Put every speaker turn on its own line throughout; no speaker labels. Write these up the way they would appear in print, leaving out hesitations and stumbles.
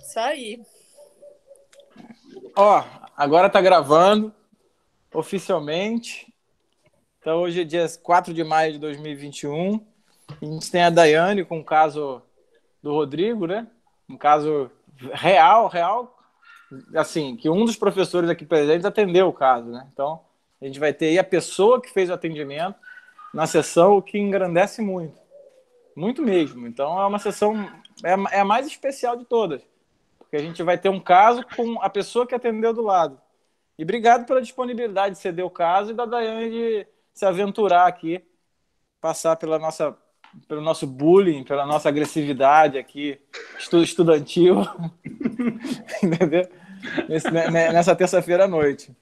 Isso aí.
Ó, agora tá gravando oficialmente. Então hoje é dia 4 de maio de 2021. A gente tem a Daiane com o caso do Rodrigo, né? Um caso real, assim, que um dos professores aqui presentes atendeu o caso, né? Então, a gente vai ter aí a pessoa que fez o atendimento na sessão, o que engrandece muito. Muito mesmo. Então, é uma sessão, é a mais especial de todas. Porque a gente vai ter um caso com a pessoa que atendeu do lado. E obrigado pela disponibilidade de ceder o caso e da Daiane de se aventurar aqui, passar pelo nosso bullying, pela nossa agressividade aqui, estudantil, entendeu? Nessa terça-feira à noite.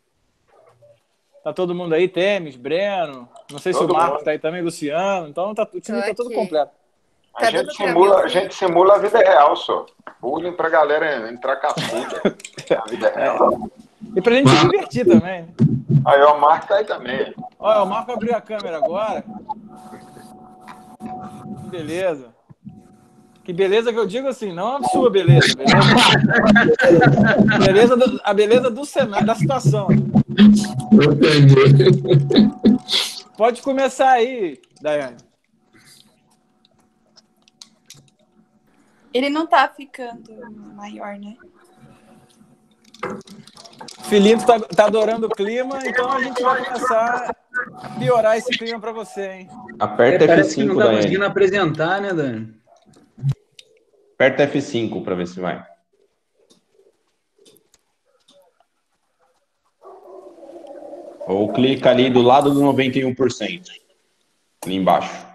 Tá todo mundo aí, Temes, Breno, não sei se o
Todo
Marco
mundo.
tá aí também, Luciano, então o
Tô
time tá todo
aqui.
completo.
Tá dando pra me
A
ouvir?
gente simula a vida real só. Bullying pra galera entrar cascuda na vida real.
E pra gente se divertir também, né?
Aí o Marco tá aí também.
Olha, o Marco abriu a câmera agora. Que beleza. Que beleza que eu digo assim, não a sua beleza, beleza? A beleza do cenário, da situação, né? Pode começar aí, Daiane.
Ele não tá ficando maior, né?
Filinto tá adorando o clima, então a gente vai começar a piorar esse clima para você, hein?
Aperta
Parece que
F5,
não tá
Daiane.
conseguindo apresentar, né, Dani?
Aperta F5 para ver se vai. Ou clica ali do lado do 91%. Ali embaixo.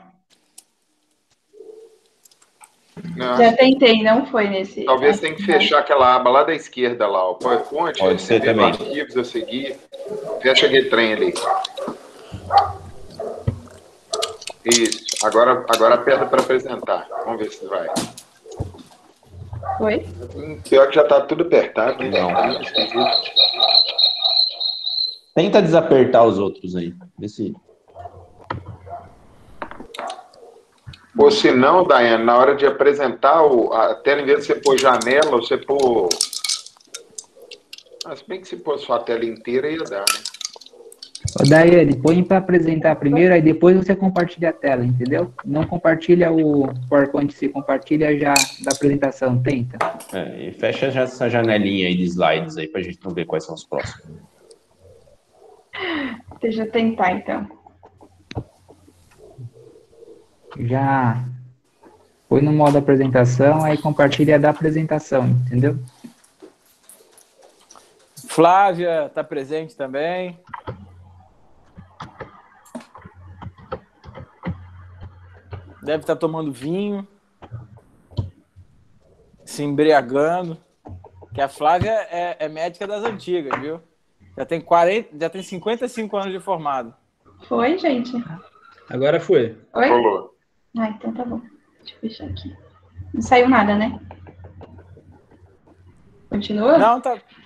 Não,
Já tentei, não foi nesse.
talvez tenha que fechar aquela aba lá da esquerda lá, o PowerPoint,
Pode ser
receber
também.
arquivos a seguir. Fecha aquele trem ali. Isso. Agora aperta para apresentar. Vamos ver se vai.
Foi?
Pior que já tá tudo apertado, né?
Não.
Tá muito esquisito.
Tenta desapertar os outros aí. Vê se...
Ou se não, Daiane, na hora de apresentar a tela, em vez de você pôr janela, você pôr... Se bem que se pôr sua tela inteira ia dar, né?
Ô, Daiane, põe para apresentar primeiro, aí depois você compartilha a tela, entendeu? Não compartilha o PowerPoint, você compartilha já da apresentação, tenta.
e fecha já essa janelinha aí de slides aí pra gente não ver quais são os próximos.
Deixa eu tentar, então.
Já põe no modo apresentação, aí compartilha da apresentação, entendeu?
Flávia tá presente também. Deve estar tomando vinho, se embriagando. Que a Flávia é médica das antigas, viu? Já tem 55 anos de formado.
Foi, gente?
Agora foi.
Oi?
Rolou.
Ah, então tá bom. Deixa eu fechar aqui. Não saiu nada, né? Continua?
Não,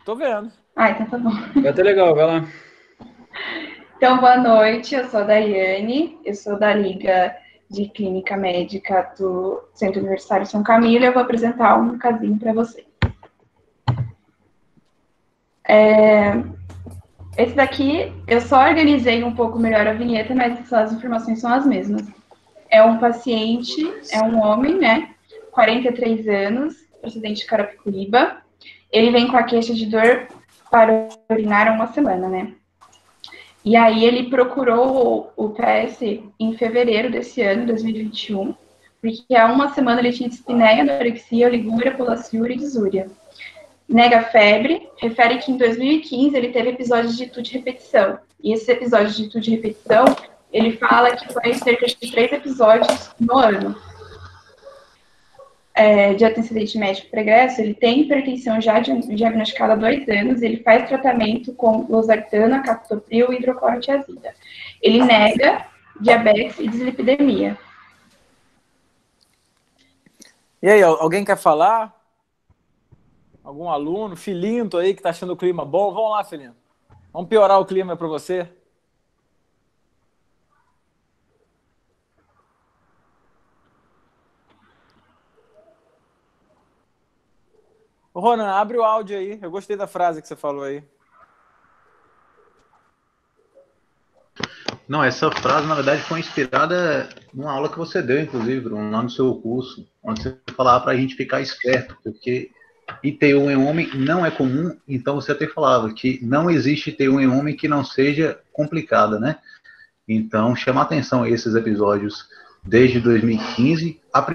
tô vendo.
Ah, então tá bom.
Vai ter legal, vai lá.
Então, boa noite. Eu sou a Daiane. Eu sou da Liga de Clínica Médica do Centro Universitário São Camilo. Eu vou apresentar um casinho para você. Esse daqui, eu só organizei um pouco melhor a vinheta, mas as informações são as mesmas. É um paciente, é um homem, né? 43 anos, procedente de Carapicuíba. Ele vem com a queixa de dor para urinar há uma semana, né? E aí ele procurou o PS em fevereiro desse ano, 2021, porque há uma semana ele tinha dispneia, anorexia, oligúria, polaciúria e disúria. Nega febre, refere que em 2015 ele teve episódios de TUD de repetição. E esses episódios de TUD de repetição, ele fala que foi cerca de 3 episódios no ano. De antecedente médico pregresso, ele tem hipertensão já diagnosticada há 2 anos, ele faz tratamento com losartana, captopril e hidroclorotiazida. Ele nega diabetes e dislipidemia.
E aí, alguém quer falar? Algum aluno? Filinto aí que tá achando o clima bom? Vamos lá, Filinto. Vamos piorar o clima para você? Ô, Ronan, abre o áudio aí. Eu gostei da frase que você falou aí.
Não, essa frase, na verdade, foi inspirada numa aula que você deu, inclusive, Bruno, lá no seu curso, onde você falava para a gente ficar esperto, porque ITU em homem não é comum, então você até falava que não existe ITU em homem que não seja complicada, né? Então, chama atenção a esses episódios desde 2015. A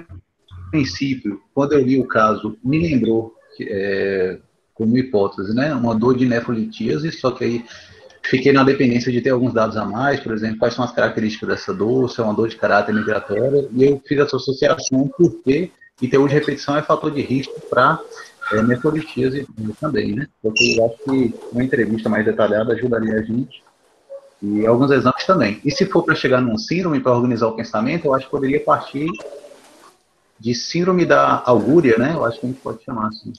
princípio, quando eu li o caso, me lembrou, como hipótese, né? Uma dor de nefrolitíase, só que aí fiquei na dependência de ter alguns dados a mais, por exemplo, quais são as características dessa dor, se é uma dor de caráter migratório, e eu fiz essa associação porque ITU de repetição é fator de risco para nefrolitíase também, né? Porque eu acho que uma entrevista mais detalhada ajudaria a gente, e alguns exames também. E se for para chegar num síndrome, para organizar o pensamento, eu acho que poderia partir de síndrome da augúria, né? Eu acho que a gente pode chamar assim.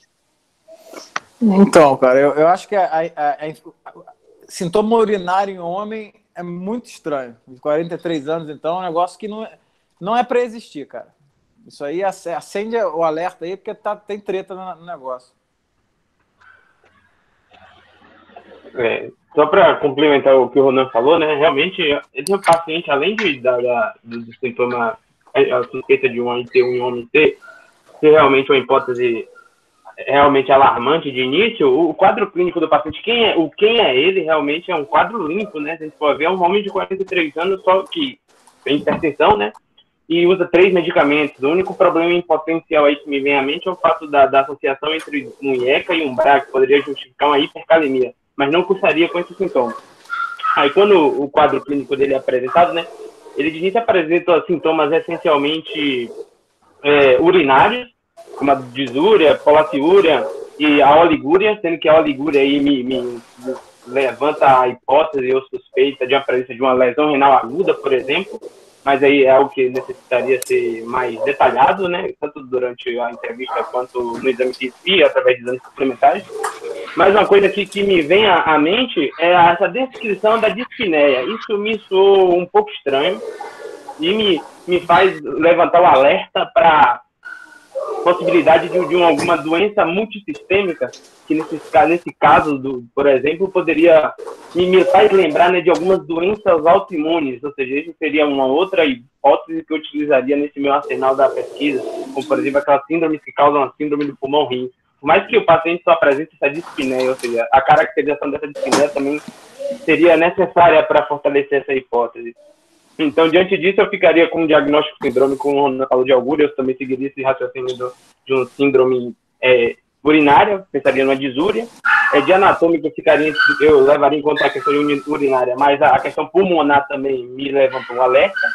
Então, cara, eu acho que sintoma urinário em homem é muito estranho. De 43 anos, então, é um negócio que não é para existir, cara. Isso aí acende o alerta aí, porque tem treta no negócio.
Só para complementar o que o Ronan falou, né? Realmente, esse paciente, além do sintoma, a suspeita de um ITU em homem ser realmente uma hipótese realmente alarmante de início, o quadro clínico do paciente, quem é ele, realmente é um quadro limpo, né? Se a gente for ver, é um homem de 43 anos, só que tem hipertensão, né? E usa 3 medicamentos. O único problema em potencial aí que me vem à mente é o fato da associação entre um IECA e um BRA, que poderia justificar uma hipercalemia, mas não cursaria com esses sintomas. Aí, quando o quadro clínico dele é apresentado, né? Ele de início apresenta sintomas essencialmente urinários, como a disúria, polaciúria e a oligúria, sendo que a oligúria aí me levanta a hipótese ou suspeita de uma presença de uma lesão renal aguda, por exemplo, mas aí é algo que necessitaria ser mais detalhado, né, tanto durante a entrevista quanto no exame físico, através de exames suplementares. Mas uma coisa que me vem à mente é essa descrição da dispneia. Isso me soou um pouco estranho e me faz levantar o alerta para possibilidade de alguma doença multissistêmica, que nesse caso, por exemplo, poderia me faz lembrar, né, de algumas doenças autoimunes, ou seja, isso seria uma outra hipótese que eu utilizaria nesse meu arsenal da pesquisa, como, por exemplo, aquelas síndromes que causam a síndrome do pulmão-rim. Por mais que o paciente só apresente essa dispneia, ou seja, a caracterização dessa dispneia também seria necessária para fortalecer essa hipótese. Então, diante disso, eu ficaria com um diagnóstico sindrômico, como o Ronaldo falou de augúria, eu também seguiria esse raciocínio de um síndrome urinária, pensaria numa disúria. De anatômico, eu levaria em conta a questão urinária, mas a questão pulmonar também me levantou um alerta.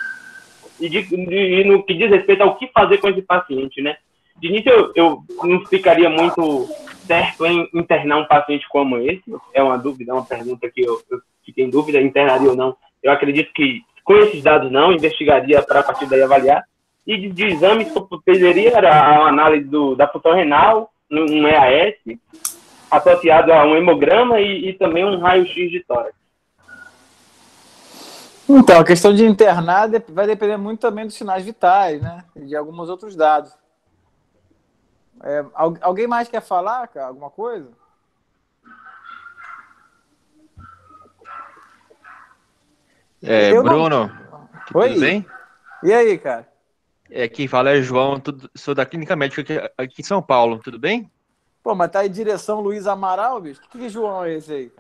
E no que diz respeito ao que fazer com esse paciente, né? De início, eu não ficaria muito certo em internar um paciente como esse. É uma dúvida, uma pergunta que eu fiquei em dúvida, internaria ou não. Eu acredito que com esses dados não, investigaria para a partir daí avaliar. E de exames que eu pediria era a análise da função renal, um EAS, associado a um hemograma e também um raio-x de tórax.
Então, a questão de internar vai depender muito também dos sinais vitais, né? E de alguns outros dados. Alguém mais quer falar, cara? Alguma coisa?
Bruno,
Oi?
tudo bem?
E aí, cara?
Quem fala é João, sou da Clínica Médica aqui em São Paulo, tudo bem?
Pô, mas tá em direção Luiz Amaral, bicho? Que João é esse aí?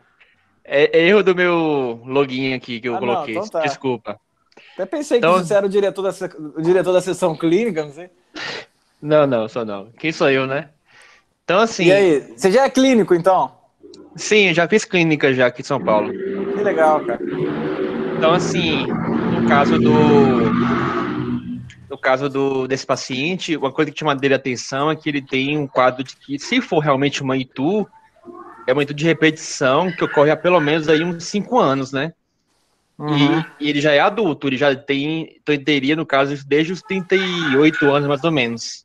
É erro do meu login aqui que eu coloquei,
não, então tá.
Desculpa.
Até pensei que você era o diretor da sessão clínica, não sei.
Não, só não. Quem sou eu, né? Então, assim...
E aí, você já é clínico, então?
Sim, já fiz clínica já aqui em São Paulo.
Que legal, cara.
Então, assim, no caso desse paciente, uma coisa que chama dele a atenção é que ele tem um quadro de que, se for realmente uma ITU, é uma ITU de repetição que ocorre há pelo menos aí uns 5 anos, né? Uhum. E ele já é adulto, ele já teria, no caso, desde os 38 anos, mais ou menos.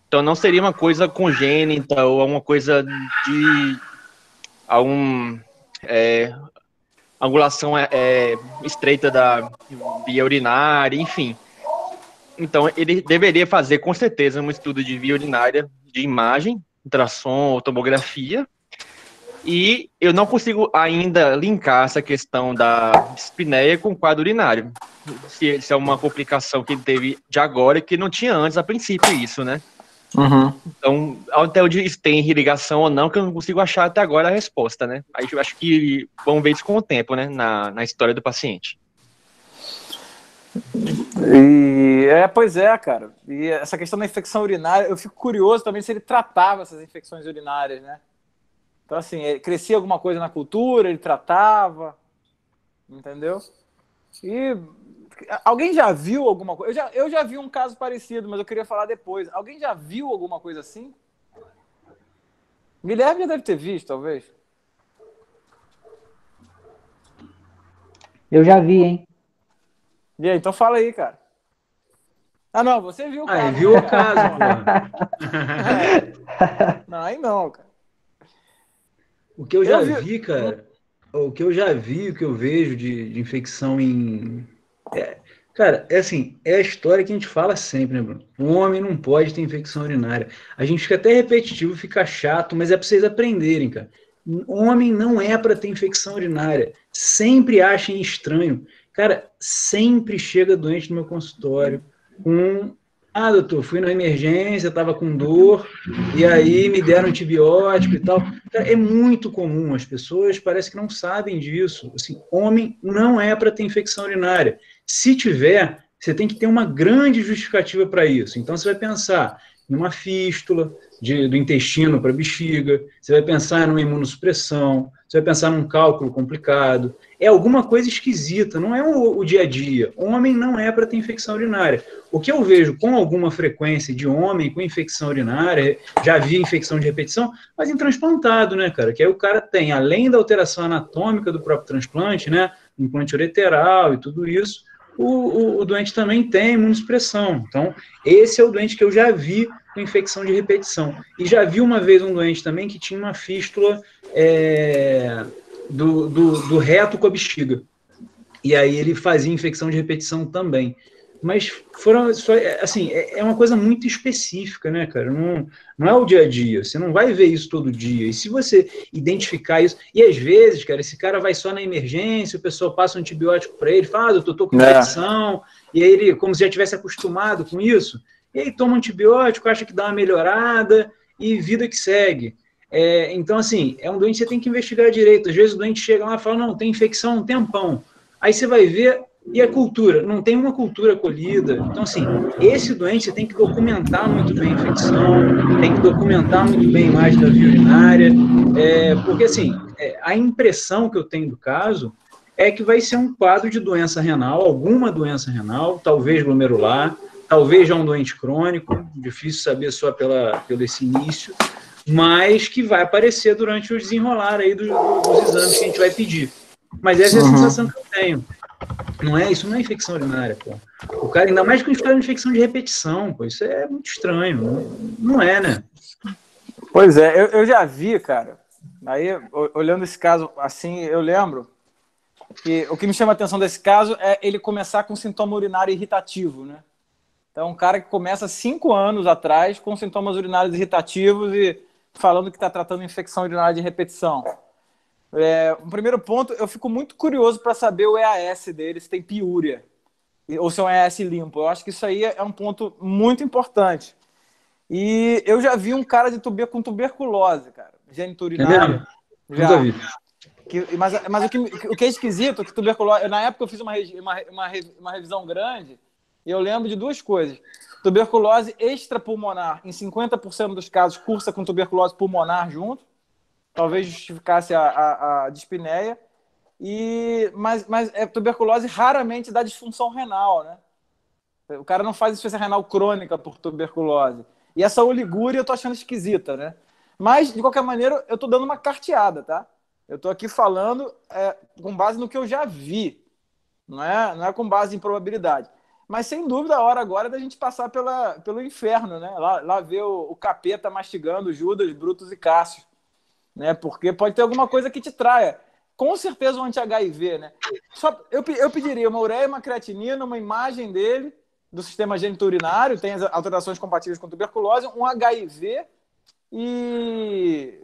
Então, não seria uma coisa congênita ou uma coisa de angulação estreita da via urinária, enfim. Então, ele deveria fazer, com certeza, um estudo de via urinária de imagem, ultrassom ou tomografia. E eu não consigo ainda linkar essa questão da dispneia com o quadro urinário. Se é uma complicação que ele teve de agora e que não tinha antes, a princípio, isso, né?
Uhum.
Então, até onde isso tem ligação ou não, que eu não consigo achar até agora a resposta, né? Aí eu acho que vamos ver isso com o tempo, né? Na história do paciente.
Pois é, cara. E essa questão da infecção urinária, eu fico curioso também se ele tratava essas infecções urinárias, né? Então, assim, crescia alguma coisa na cultura, ele tratava, entendeu? E alguém já viu alguma coisa? Eu já vi um caso parecido, mas eu queria falar depois. Alguém já viu alguma coisa assim? Guilherme já deve ter visto, talvez.
Eu já vi, hein?
E aí, então fala aí, cara. Ah, não, você viu o caso.
Viu o caso, pô.
Não, aí não, cara.
O que eu já vi, cara, o que eu vejo de infecção em... Cara, assim, é a história que a gente fala sempre, né, Bruno? O homem não pode ter infecção urinária. A gente fica até repetitivo, fica chato, mas é pra vocês aprenderem, cara. O homem não é para ter infecção urinária. Sempre achem estranho. Cara, sempre chega doente no meu consultório com... Ah, doutor, fui na emergência, estava com dor, e aí me deram antibiótico e tal. Cara, é muito comum, as pessoas parece que não sabem disso. Assim, homem não é para ter infecção urinária. Se tiver, você tem que ter uma grande justificativa para isso. Então, você vai pensar em uma fístula do intestino para a bexiga, você vai pensar numa imunossupressão, você vai pensar num cálculo complicado. É alguma coisa esquisita, não é o dia a dia. Homem não é para ter infecção urinária. O que eu vejo com alguma frequência de homem com infecção urinária, já vi infecção de repetição, mas em transplantado, né, cara? Que aí o cara tem, além da alteração anatômica do próprio transplante, né, implante ureteral e tudo isso, o doente também tem imunossupressão. Então, esse é o doente que eu já vi com infecção de repetição. E já vi uma vez um doente também que tinha uma fístula do reto com a bexiga. E aí ele fazia infecção de repetição também. Mas assim, é uma coisa muito específica, né, cara? Não é o dia a dia, você não vai ver isso todo dia. E se você identificar isso, e às vezes, cara, esse cara vai só na emergência, o pessoal passa um antibiótico para ele, fala, eu tô com infecção, e aí ele, como se já tivesse acostumado com isso, e aí toma um antibiótico, acha que dá uma melhorada, e vida que segue. Então, assim, é um doente que você tem que investigar direito. Às vezes o doente chega lá e fala, não, tem infecção há um tempão. Aí você vai ver, e a cultura? Não tem uma cultura acolhida. Então, assim, esse doente você tem que documentar muito bem a infecção, tem que documentar muito bem a imagem da via urinária, porque, assim, a impressão que eu tenho do caso é que vai ser um quadro de doença renal, alguma doença renal, talvez glomerular, talvez já um doente crônico, difícil saber só pelo esse início, mas que vai aparecer durante o desenrolar aí dos exames que a gente vai pedir. Mas essa é a sensação que eu tenho. Isso não é infecção urinária, pô. O cara, ainda mais com história de infecção de repetição, pô, isso é muito estranho. Não é, né?
Pois é, eu já vi, cara. Aí, olhando esse caso assim, eu lembro que o que me chama a atenção desse caso é ele começar com sintoma urinário irritativo, né? Então, um cara que começa 5 anos atrás com sintomas urinários irritativos e falando que está tratando infecção urinária de repetição. Um primeiro ponto, eu fico muito curioso para saber o EAS dele, se tem piúria, ou se é um EAS limpo. Eu acho que isso aí é um ponto muito importante. E eu já vi um cara com tuberculose, cara, geniturinária.
Nunca vi.
Mas o que é esquisito, que tuberculose... Na época eu fiz uma revisão grande, e eu lembro de 2 coisas. Tuberculose extrapulmonar, em 50% dos casos, cursa com tuberculose pulmonar junto, talvez justificasse a dispneia, mas tuberculose raramente dá disfunção renal, né? O cara não faz insuficiência renal crônica por tuberculose. E essa oligúria eu tô achando esquisita, né? Mas, de qualquer maneira, eu tô dando uma carteada, tá? Eu tô aqui falando com base no que eu já vi, não é com base em probabilidade. Mas, sem dúvida, a hora agora é da gente passar pelo inferno, né? Lá ver o capeta mastigando Judas, Brutus e Cássio, né? Porque pode ter alguma coisa que te traia. Com certeza um anti-HIV, né? Eu pediria uma ureia, uma creatinina, uma imagem dele, do sistema geniturinário, tem as alterações compatíveis com tuberculose, um HIV e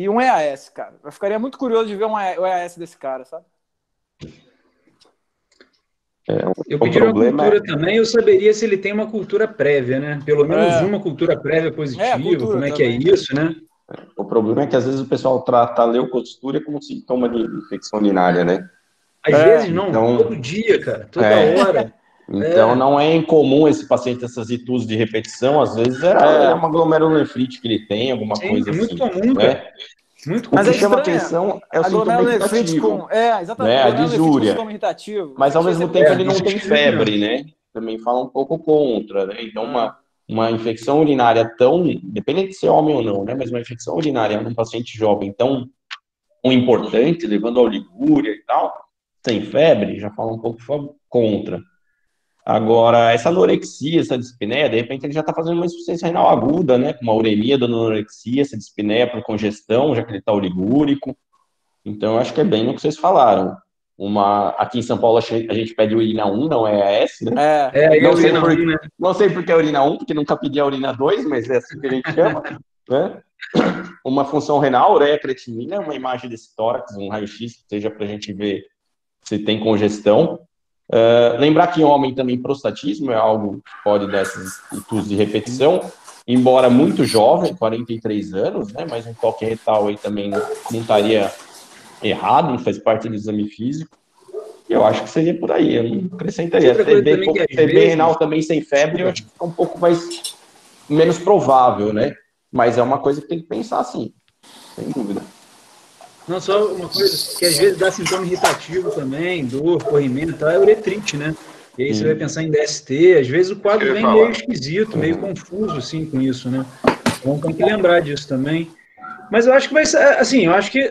um EAS, cara. Eu ficaria muito curioso de ver o EAS desse cara, sabe?
Eu pedi uma cultura também, eu saberia se ele tem uma cultura prévia, né? Pelo menos uma cultura prévia positiva, cultura como é também. Que é isso, né?
O problema é que às vezes o pessoal trata a leucostura como sintoma de infecção urinária, né?
Às vezes não, então, todo dia, cara, toda hora.
Então não é incomum esse paciente essas itus de repetição, às vezes é uma glomerulonefrite que ele tem, alguma coisa assim.
Muito comum, cara. Muito
comum. O que chama atenção é o sintoma irritativo.
Exatamente.
A disúria.
Mas
ao mesmo tempo ele não tem febre, né? Também fala um pouco contra, né? Então uma infecção urinária dependendo de ser homem ou não, né? Mas uma infecção urinária num paciente jovem tão importante, levando a oligúria e tal, sem febre, já fala um pouco contra. Agora, essa anorexia, essa dispneia, de repente ele já está fazendo uma insuficiência renal aguda, né? Com uma uremia da anorexia, essa dispneia por congestão, já que ele está oligúrico. Então, eu acho que é bem no que vocês falaram. Aqui em São Paulo, a gente pede urina 1, não é AS, né? Não sei porque é urina 1, porque nunca pedi a urina 2, mas é assim que a gente chama, né? Uma função renal, ureia creatinina, uma imagem desse tórax, um raio-x, seja para a gente ver se tem congestão. Lembrar que em homem também prostatismo é algo que pode dar esses itus de repetição, embora muito jovem, 43 anos, né? Mas um toque retal aí também não estaria errado, não faz parte do exame físico. E eu acho que seria por aí, eu não acrescentaria. TB renal também sem febre, eu acho que fica um pouco menos provável, né? Mas é uma coisa que tem que pensar sim, sem dúvida.
Não, só uma coisa que às vezes dá sintoma irritativo também, dor, corrimento e tal, é uretrite, né? E aí você vai pensar em DST, às vezes o quadro vem meio esquisito, meio confuso, assim, com isso, né? Então tem que lembrar disso também. Mas eu acho que vai ser, assim, eu acho que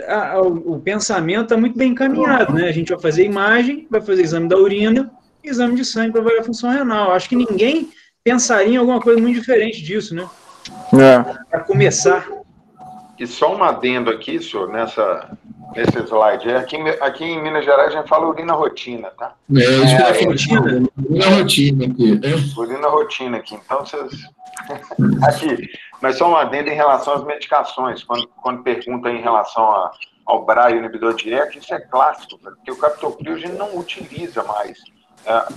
o pensamento está muito bem encaminhado, né? A gente vai fazer imagem, vai fazer exame da urina e exame de sangue para avaliar a função renal. Eu acho que ninguém pensaria em alguma coisa muito diferente disso, né? Para começar.
E só um adendo aqui, senhor, nesse slide. Aqui em Minas Gerais a gente fala urina rotina, tá?
Urina rotina aqui.
Urina rotina aqui. Então, vocês... Aqui. Mas só um adendo em relação às medicações. Quando pergunta em relação ao BRA inibidor de ECA, isso é clássico, porque o captopril a gente não utiliza mais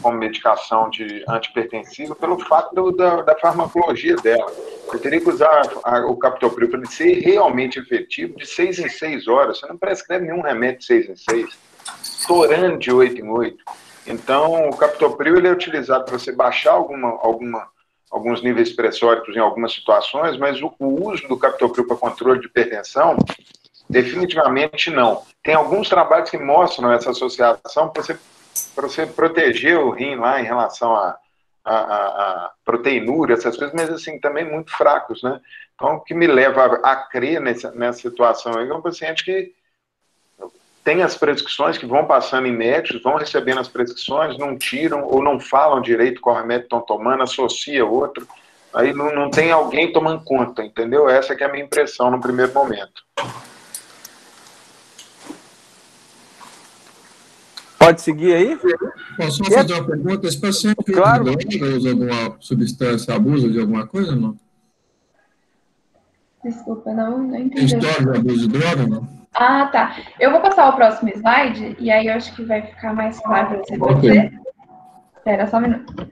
como medicação de antipertensiva pelo fato da farmacologia dela. Você teria que usar o captopril para ele ser realmente efetivo de 6 em 6 horas. Você não prescreve nenhum remédio de 6 em 6, estourando de 8 em 8. Então, o captopril ele é utilizado para você baixar alguns níveis pressóricos em algumas situações, mas o uso do captopril para controle de hipertensão, definitivamente não. Tem alguns trabalhos que mostram essa associação para você proteger o rim lá em relação a proteinúria, essas coisas, mas assim, também muito fracos, né? Então, o que me leva a crer nessa situação aí é um paciente que tem as prescrições que vão passando em médicos, vão recebendo as prescrições, não tiram ou não falam direito qual remédio estão tomando, associa outro, aí não tem alguém tomando conta, entendeu? Essa que é a minha impressão no primeiro momento.
Pode seguir aí?
Posso só fazer uma pergunta? Esse paciente usa alguma substância, abusa de alguma coisa ou não?
Desculpa, não entendi.
Tem história de abuso de droga ou não?
Ah, tá. Eu vou passar o próximo slide, e aí eu acho que vai ficar mais claro para você. Pode ser? Espera só um minuto.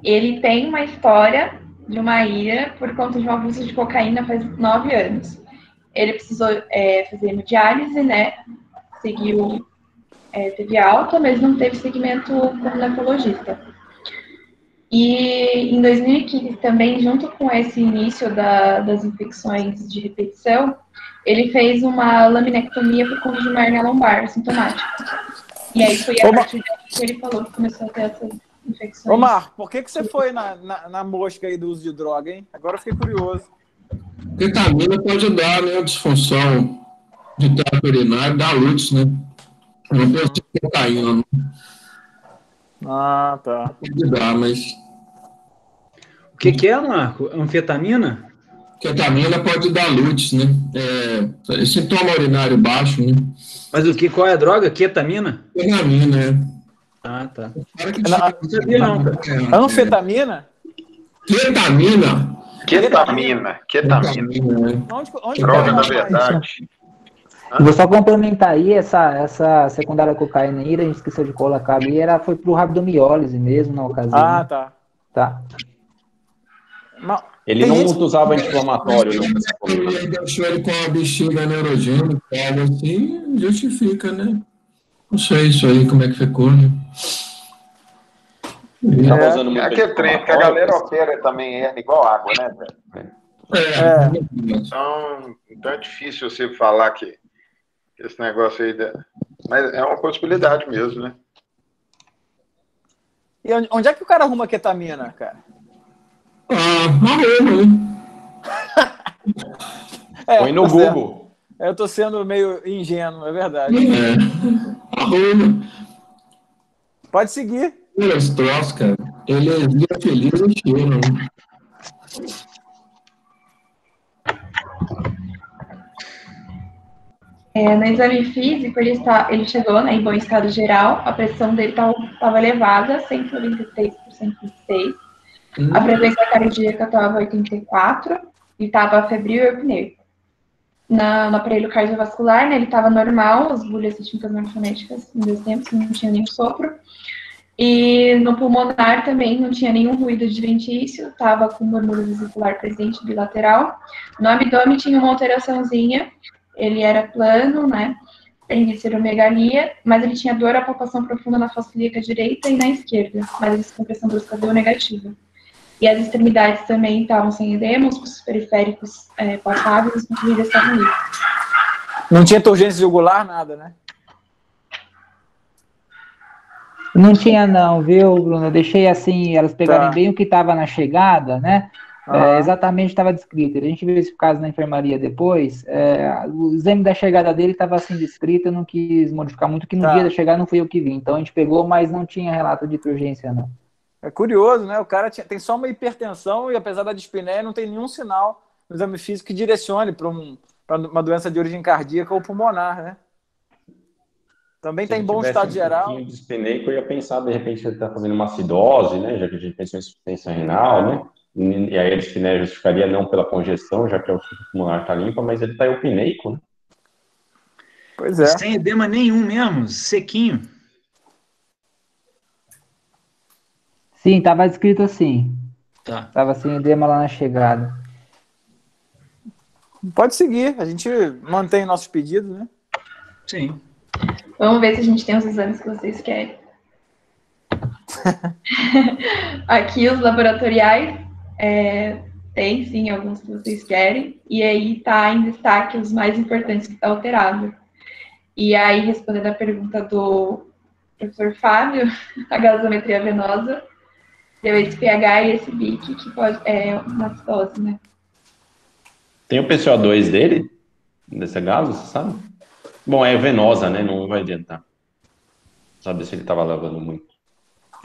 Ele tem uma história de uma ira por conta de um abuso de cocaína faz 9 anos. Ele precisou fazer hemodiálise, né? Seguiu, teve alta, mas não teve segmento como nefrologista. E em 2015 também, junto com esse início das infecções de repetição, ele fez uma laminectomia por conta de uma hérnia lombar sintomática. E aí foi a partir daí que ele falou que começou a ter essas infecções.
Ô, Marco, por que você foi na mosca aí do uso de droga, hein? Agora eu fiquei curioso.
Ketamina pode dar, né, disfunção de trato urinário, dá lútis, né? Não pode ser cocaína, né?
Ah, tá.
Pode dar, mas...
O que é, Marco? Anfetamina?
Ketamina pode dar lútis, né? Sintoma urinário baixo, né?
Mas qual é a droga? Ketamina?
Ketamina,
Ah, tá.
Não sabia não, cara.
Anfetamina?
Ketamina
Ketamina.
Onde
Droga,
pega
na
mais?
verdade.
Vou só complementar aí, essa secundária cocaína aí, a gente esqueceu de colocar ali, foi pro rabdomiólise mesmo na ocasião.
Ah, tá.
Tá.
Ele não usava anti-inflamatório, não.
Ele deixou ele com a bexiga neurogênica, algo assim, justifica, né? Não sei isso aí, como é que ficou, né?
Ele tava usando muito
Aquele trem que a galera opera também hernia igual água, né, velho? Então é difícil você falar que esse negócio aí... Mas é uma possibilidade mesmo, né?
E onde é que o cara arruma ketamina, cara?
Põe no Google.
Eu tô sendo meio ingênuo, é verdade.
Arruma.
Pode seguir.
Esse troço, cara. Ele é dia feliz e cheiro, né?
No exame físico, ele chegou, né, em bom estado geral, a pressão dele estava elevada, 193/106. A frequência cardíaca estava 84 e estava febril e eupneico. No aparelho cardiovascular, né, ele estava normal, as bolhas rítmicas morfonéticas em 2 tempos, não tinha nenhum sopro. E no pulmonar também não tinha nenhum ruído adventício, estava com murmúrio vesicular presente bilateral. No abdômen tinha uma alteraçãozinha, ele era plano, né, hemiceromegalia, mas ele tinha dor à palpação profunda na fossa ilíaca direita e na esquerda, mas a descompressão brusca deu negativa. E as extremidades também estavam sem edema, os periféricos palpáveis, inclusive estavam livres.
Não tinha turgência jugular, nada, né?
Não tinha não, viu, Bruno? Eu deixei assim, elas pegarem bem o que estava na chegada, né? Exatamente estava descrito. A gente viu esse caso na enfermaria depois. O exame da chegada dele estava assim descrito, eu não quis modificar muito, que no dia da chegada não fui eu que vi. Então a gente pegou, mas não tinha relato de urgência, não.
É curioso, né? O cara tem só uma hipertensão e, apesar da dispneia, não tem nenhum sinal no exame físico que direcione para uma doença de origem cardíaca ou pulmonar, né? Também está em bom estado geral.
Se tivesse dispneico, eu ia pensar, de repente, ele está fazendo uma acidose, né? Já que a gente pensou em insuficiência renal, né? E aí a dispneia justificaria não pela congestão, já que o fluxo pulmonar está limpa, mas ele está eupneico, né?
Pois é.
Sem edema nenhum mesmo, sequinho.
Sim, estava escrito assim.
Tá.
Tava sem edema lá na chegada.
Pode seguir, a gente mantém nossos pedidos, né?
Sim.
Vamos ver se a gente tem os exames que vocês querem. Aqui os laboratoriais, tem sim alguns que vocês querem, e aí tá em destaque os mais importantes que tá alterado. E aí, respondendo a pergunta do professor Fábio, a gasometria venosa, deu esse pH e esse BIC, que pode, uma citose, né?
Tem o PCO2 dele? Desse gaso, você sabe? Bom, é venosa, né? Não vai adiantar. Sabe se ele estava lavando muito.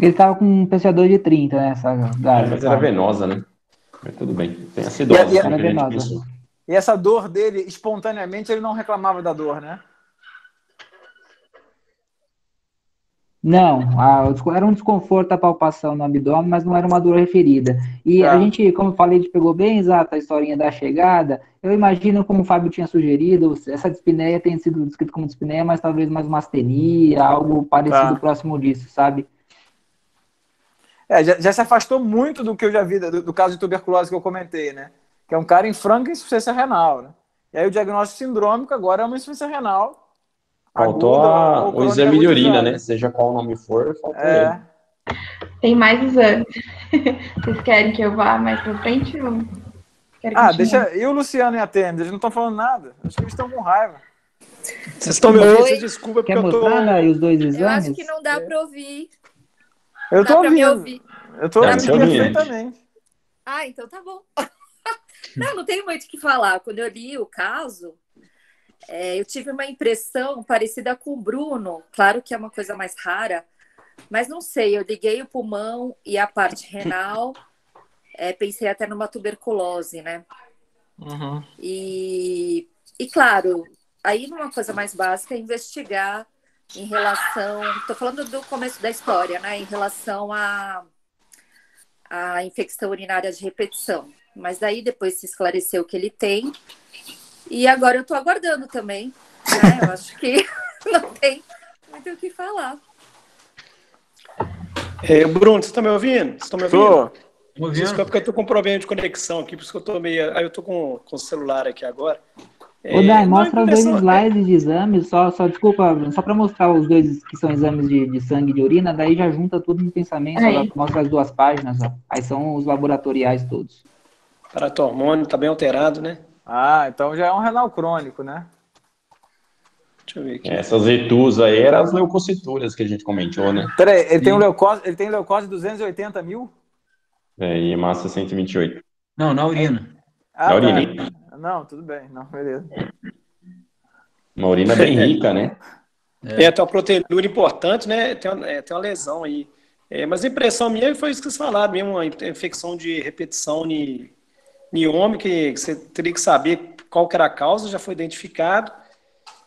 Ele estava com um PCO2 de 30, né?
Mas era venosa, né? Mas tudo bem. Tem acidose.
Era venosa.
E essa dor dele, espontaneamente, ele não reclamava da dor, né?
Não, era um desconforto a palpação no abdômen, mas não era uma dor referida. E a gente, como eu falei, a gente pegou bem exato a historinha da chegada. Eu imagino, como o Fábio tinha sugerido, essa dispneia tem sido descrita como dispneia, mas talvez mais uma astenia, algo parecido próximo disso, sabe?
Já se afastou muito do que eu já vi, do caso de tuberculose que eu comentei, né? Que é um cara em franca insuficiência renal, né? E aí o diagnóstico sindrômico agora é uma insuficiência renal.
Faltou o exame de urina, né? Seja qual o nome for, faltou ele.
Tem mais exames. Vocês querem que eu vá mais pra frente? Ou
deixa. E o Luciano e a Tênis? Eles não estão falando nada. Acho que eles estão com raiva. Vocês estão me ouvindo? Vocês desculpa porque eu tô...
os dois exames?
Eu acho que não dá pra ouvir.
Eu tô ouvindo. Eu tô ouvindo perfeitamente.
Então tá bom. Não tenho muito o que falar. Quando eu li o caso... eu tive uma impressão parecida com o Bruno, claro que é uma coisa mais rara, mas não sei, eu liguei o pulmão e a parte renal, pensei até numa tuberculose, né?
Uhum.
E claro, aí numa coisa mais básica, investigar em relação, estou falando do começo da história, né? Em relação à infecção urinária de repetição, Mas daí depois se esclareceu que ele tem. E agora eu tô aguardando também, né? Eu acho que não tem muito o que falar.
Bruno, você tá me ouvindo? Vocês estão me ouvindo?
Tô ouvindo.
Desculpa, porque eu tô com um problema de conexão aqui, por isso que eu tô meio... Aí eu tô com o celular aqui agora.
Ô, Dai,
não,
mostra os dois
impressão-
slides de exames, desculpa, Bruno, só para mostrar os dois que são exames de sangue e de urina, daí já junta tudo no pensamento,
Aí.
mostra as 2 páginas, ó. Aí são os laboratoriais todos.
Paratormônio, tá bem alterado, né?
Ah, então já é um renal crônico, né?
Deixa eu ver aqui.
Essas ETUs aí eram as leucocituras que a gente comentou, né?
Peraí, ele tem leucose 280 mil?
E massa 128.
Não, na urina.
Ah,
Na urina.
tá. Não, tudo bem. Não, beleza.
Uma urina bem rica, né?
Tem uma proteinúria importante, né? Tem uma lesão aí. Mas a impressão minha foi isso que vocês falaram mesmo, uma infecção de repetição em homem, que você teria que saber qual que era a causa, já foi identificado.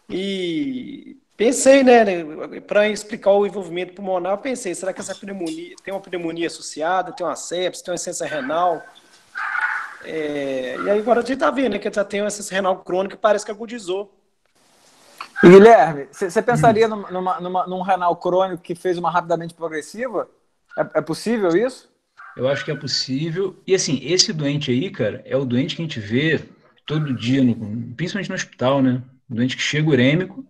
E pensei, né, para explicar o envolvimento pulmonar, eu pensei, será que essa pneumonia tem uma pneumonia associada, tem uma sepsis, tem uma insuficiência renal? E aí agora a gente tá vendo, né, que já tem uma insuficiência renal crônica que parece que agudizou.
E, Guilherme, você pensaria num renal crônico que fez uma rapidamente progressiva? É possível isso?
Eu acho que é possível. E assim, esse doente aí, cara, é o doente que a gente vê todo dia, principalmente no hospital, né? Um doente que chega urêmico,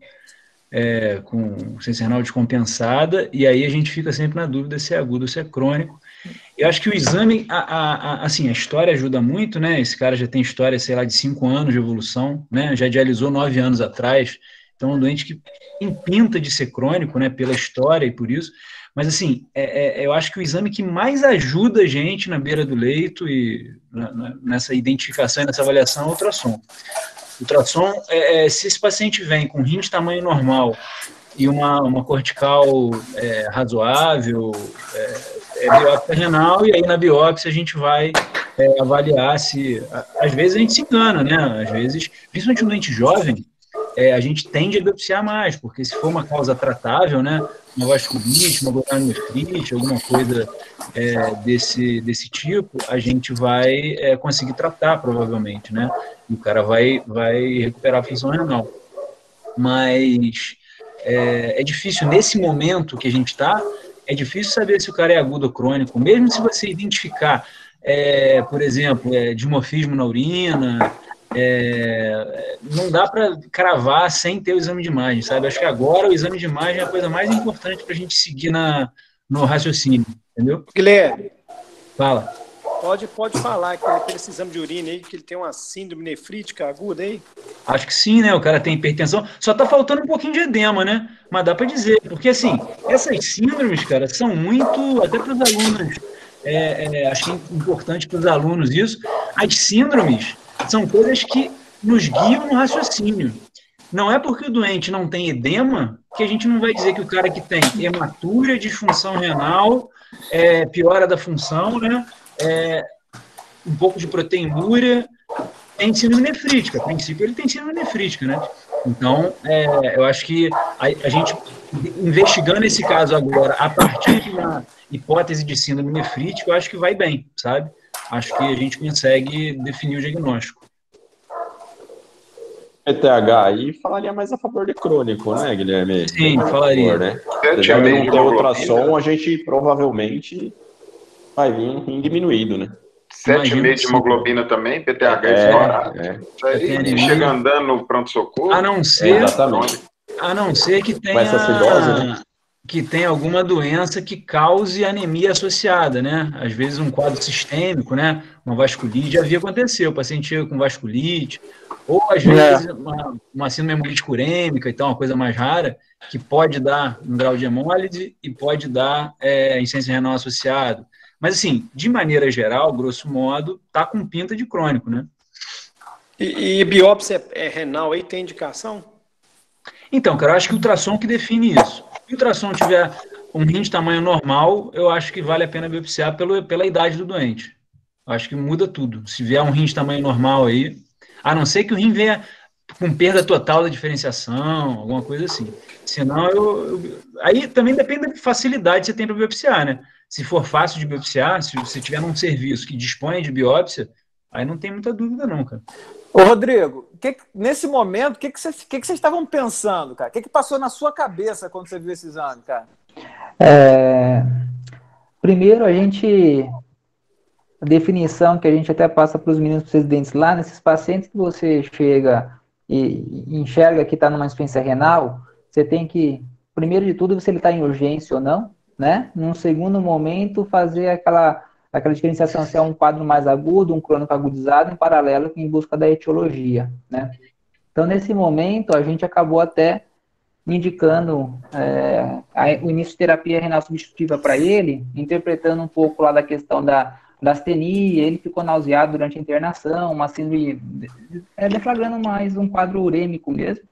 com insuficiência renal descompensada, e aí a gente fica sempre na dúvida se é agudo ou se é crônico. Eu acho que o exame, assim, a história ajuda muito, né? Esse cara já tem história, sei lá, de 5 anos de evolução, né? Já dialisou 9 anos atrás. Então, é um doente que tem pinta de ser crônico, né? Pela história e por isso. Mas, assim, eu acho que o exame que mais ajuda a gente na beira do leito e nessa identificação e nessa avaliação é o ultrassom. O ultrassom, se esse paciente vem com rim de tamanho normal e uma cortical razoável, biópsia renal, e aí na biópsia a gente vai avaliar se... Às vezes a gente se engana, né? Às vezes, principalmente um doente jovem, a gente tende a biopsiar mais, porque se for uma causa tratável, né? Uma vasculite, uma glomerulonefrite, alguma coisa desse tipo, a gente vai conseguir tratar, provavelmente, né? E o cara vai recuperar a função renal. Mas é difícil, nesse momento que a gente está, é difícil saber se o cara é agudo ou crônico, mesmo se você identificar, por exemplo, dimorfismo na urina, não dá para cravar sem ter o exame de imagem, sabe? Acho que agora o exame de imagem é a coisa mais importante para a gente seguir no raciocínio, entendeu?
Guilherme,
Fala.
pode falar que esse exame de urina aí, que ele tem uma síndrome nefrítica aguda aí?
Acho que sim, né? O cara tem hipertensão. Só tá faltando um pouquinho de edema, né? Mas dá para dizer. Porque, assim, essas síndromes, cara, são muito... Até para os alunos... acho que é importante para os alunos isso. As síndromes são coisas que nos guiam no raciocínio. Não é porque o doente não tem edema que a gente não vai dizer que o cara que tem hematura, disfunção renal, piora da função, né? Um pouco de proteinúria, tem síndrome nefrítica. A princípio, ele tem síndrome nefrítica, né? Então, eu acho que a gente, investigando esse caso agora, a partir de uma hipótese de síndrome nefrítica, eu acho que vai bem, sabe? Acho que a gente consegue definir o diagnóstico.
PTH aí falaria mais a favor de crônico, né, Guilherme?
Sim, falaria.
Né? Já que não tem ultrassom, a gente provavelmente vai vir um rim diminuído, né?
7,5 de hemoglobina também, PTH estourado. Isso aí chega andando no pronto-socorro.
A não ser que tenha,
essa acidose, né?
Que tenha alguma doença que cause anemia associada, né? Às vezes um quadro sistêmico, né? Uma vasculite, já havia acontecido, o paciente chega com vasculite, ou às vezes uma síndrome hemolítica urêmica, então uma coisa mais rara, que pode dar um grau de hemólise e pode dar insuficiência renal associado. Mas, assim, de maneira geral, grosso modo, tá com pinta de crônico, né?
E biópsia renal aí tem indicação?
Então, cara, eu acho que o ultrassom que define isso. Se o ultrassom tiver um rim de tamanho normal, eu acho que vale a pena biopsiar pela idade do doente. Eu acho que muda tudo. Se vier um rim de tamanho normal aí, a não ser que o rim venha com perda total da diferenciação, alguma coisa assim. Senão, aí também depende da facilidade que você tem para biopsiar, né? Se for fácil de biopsiar, se você tiver num serviço que dispõe de biópsia, Aí não tem muita dúvida não, cara.
Ô, Rodrigo, nesse momento, o que vocês estavam pensando, cara? O que passou na sua cabeça quando você viu esse exame, cara?
Primeiro, a definição que a gente até passa para os meninos, para os residentes lá, nesses pacientes que você chega e enxerga que está numa insuficiência renal, você tem que, primeiro de tudo, se ele está em urgência ou não, né? Num segundo momento, fazer aquela diferenciação se é um quadro mais agudo, um crônico agudizado, em paralelo em busca da etiologia, né? Então, nesse momento, a gente acabou até indicando o início de terapia renal substitutiva para ele, interpretando um pouco lá da questão da astenia, ele ficou nauseado durante a internação, uma síndrome, deflagrando mais um quadro urêmico mesmo,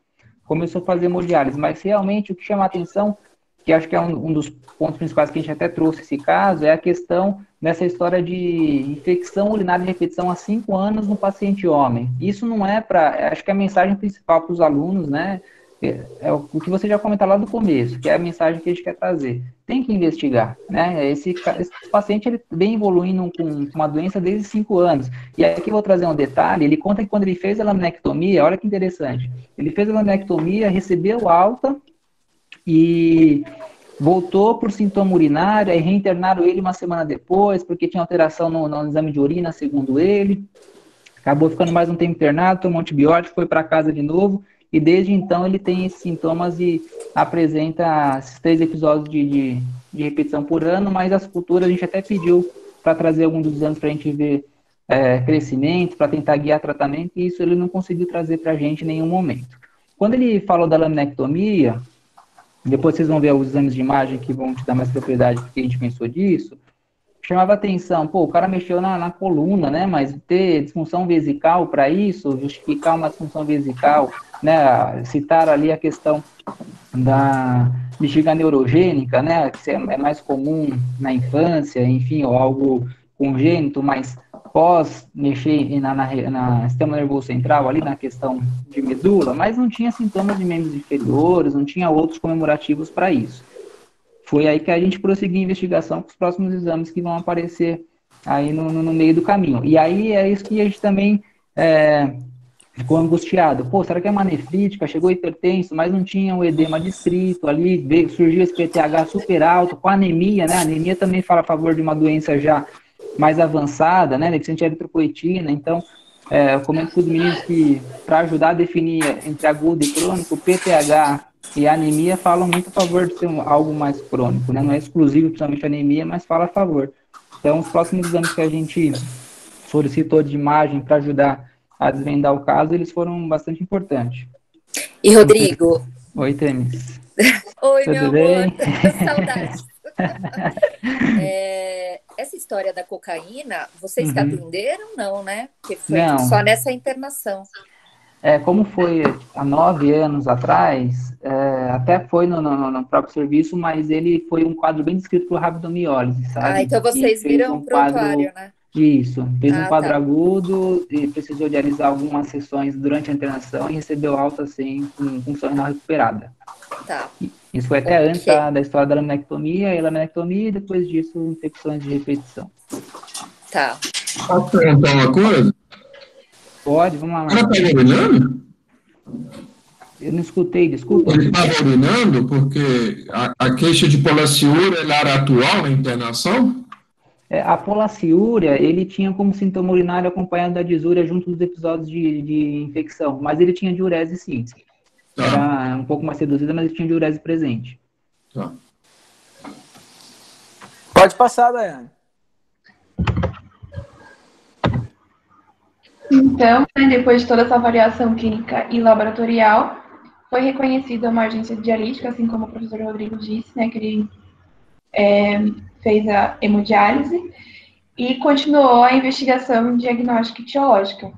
começou a fazer hemodiálise, mas realmente o que chama a atenção, que acho que é um dos pontos principais que a gente até trouxe esse caso, é a questão dessa história de infecção urinária de repetição há 5 anos no paciente homem. Isso não é acho que é a mensagem principal para os alunos, né? É o que você já comentou lá do começo, que é a mensagem que a gente quer trazer. Tem que investigar, né? Esse paciente ele vem evoluindo com uma doença desde 5 anos. E aqui eu vou trazer um detalhe, ele conta que quando ele fez a laminectomia, olha que interessante, ele fez a laminectomia, recebeu alta e voltou por sintoma urinário, aí reinternaram ele uma semana depois, porque tinha alteração no exame de urina, segundo ele. Acabou ficando mais um tempo internado, tomou antibiótico, foi para casa de novo. E desde então ele tem esses sintomas e apresenta esses 3 episódios de repetição por ano, mas as futuras a gente até pediu para trazer alguns dos exames para a gente ver crescimento, para tentar guiar tratamento, e isso ele não conseguiu trazer para a gente em nenhum momento. Quando ele falou da laminectomia, depois vocês vão ver os exames de imagem que vão te dar mais propriedade do que a gente pensou disso, chamava atenção, o cara mexeu na coluna, né, mas ter disfunção vesical para isso, justificar uma disfunção vesical, né, citar ali a questão da bexiga neurogênica, né, que é mais comum na infância, enfim, ou algo congênito, mas pós mexer na sistema nervoso central, ali na questão de medula, mas não tinha sintomas de membros inferiores, não tinha outros comemorativos para isso. Foi aí que a gente prosseguiu a investigação com os próximos exames que vão aparecer aí no meio do caminho. E aí é isso que a gente também ficou angustiado. Será que é uma nefrítica? Chegou hipertenso, mas não tinha um edema descrito ali, surgiu esse PTH super alto, com anemia, né? A anemia também fala a favor de uma doença já mais avançada, né? Deficiente de eritropoetina. Então, eu comento com os meninos que, para ajudar a definir entre agudo e crônico, o PTH e a anemia falam muito a favor de ser algo mais crônico, né? Não é exclusivo, principalmente a anemia, mas fala a favor. Então, os próximos exames que a gente solicitou de imagem para ajudar a desvendar o caso, eles foram bastante importantes.
E, Rodrigo?
Oi, Temis.
Oi,
tudo
meu
bem?
amor. Saudades. Essa história da cocaína, vocês que atenderam, não, né? Porque foi só nessa internação.
Como foi há 9 anos atrás, até foi no próprio serviço, mas ele foi um quadro bem descrito por rabdomiólise, sabe?
Então vocês viram um prontuário, né?
Isso, fez um quadro agudo e precisou dialisar algumas sessões durante a internação e recebeu alta assim, com função renal recuperada.
Tá.
Isso foi até antes da história da laminectomia, e depois disso, infecções de repetição.
Tá.
Posso perguntar uma coisa?
Pode, vamos lá.
Ela estava urinando?
Eu não escutei, desculpa.
Ele estava urinando porque a queixa de polaciúria ela era atual na internação?
A polaciúria, ele tinha como sintoma urinário acompanhado da disúria junto dos episódios de infecção, mas ele tinha diurese sim. Tá. Era um pouco mais reduzida, mas ele tinha diurese presente.
Tá.
Pode passar, Daiane.
Então, depois de toda essa avaliação clínica e laboratorial, foi reconhecida uma urgência dialítica, assim como o professor Rodrigo disse, né, que ele fez a hemodiálise e continuou a investigação diagnóstica e etiológica.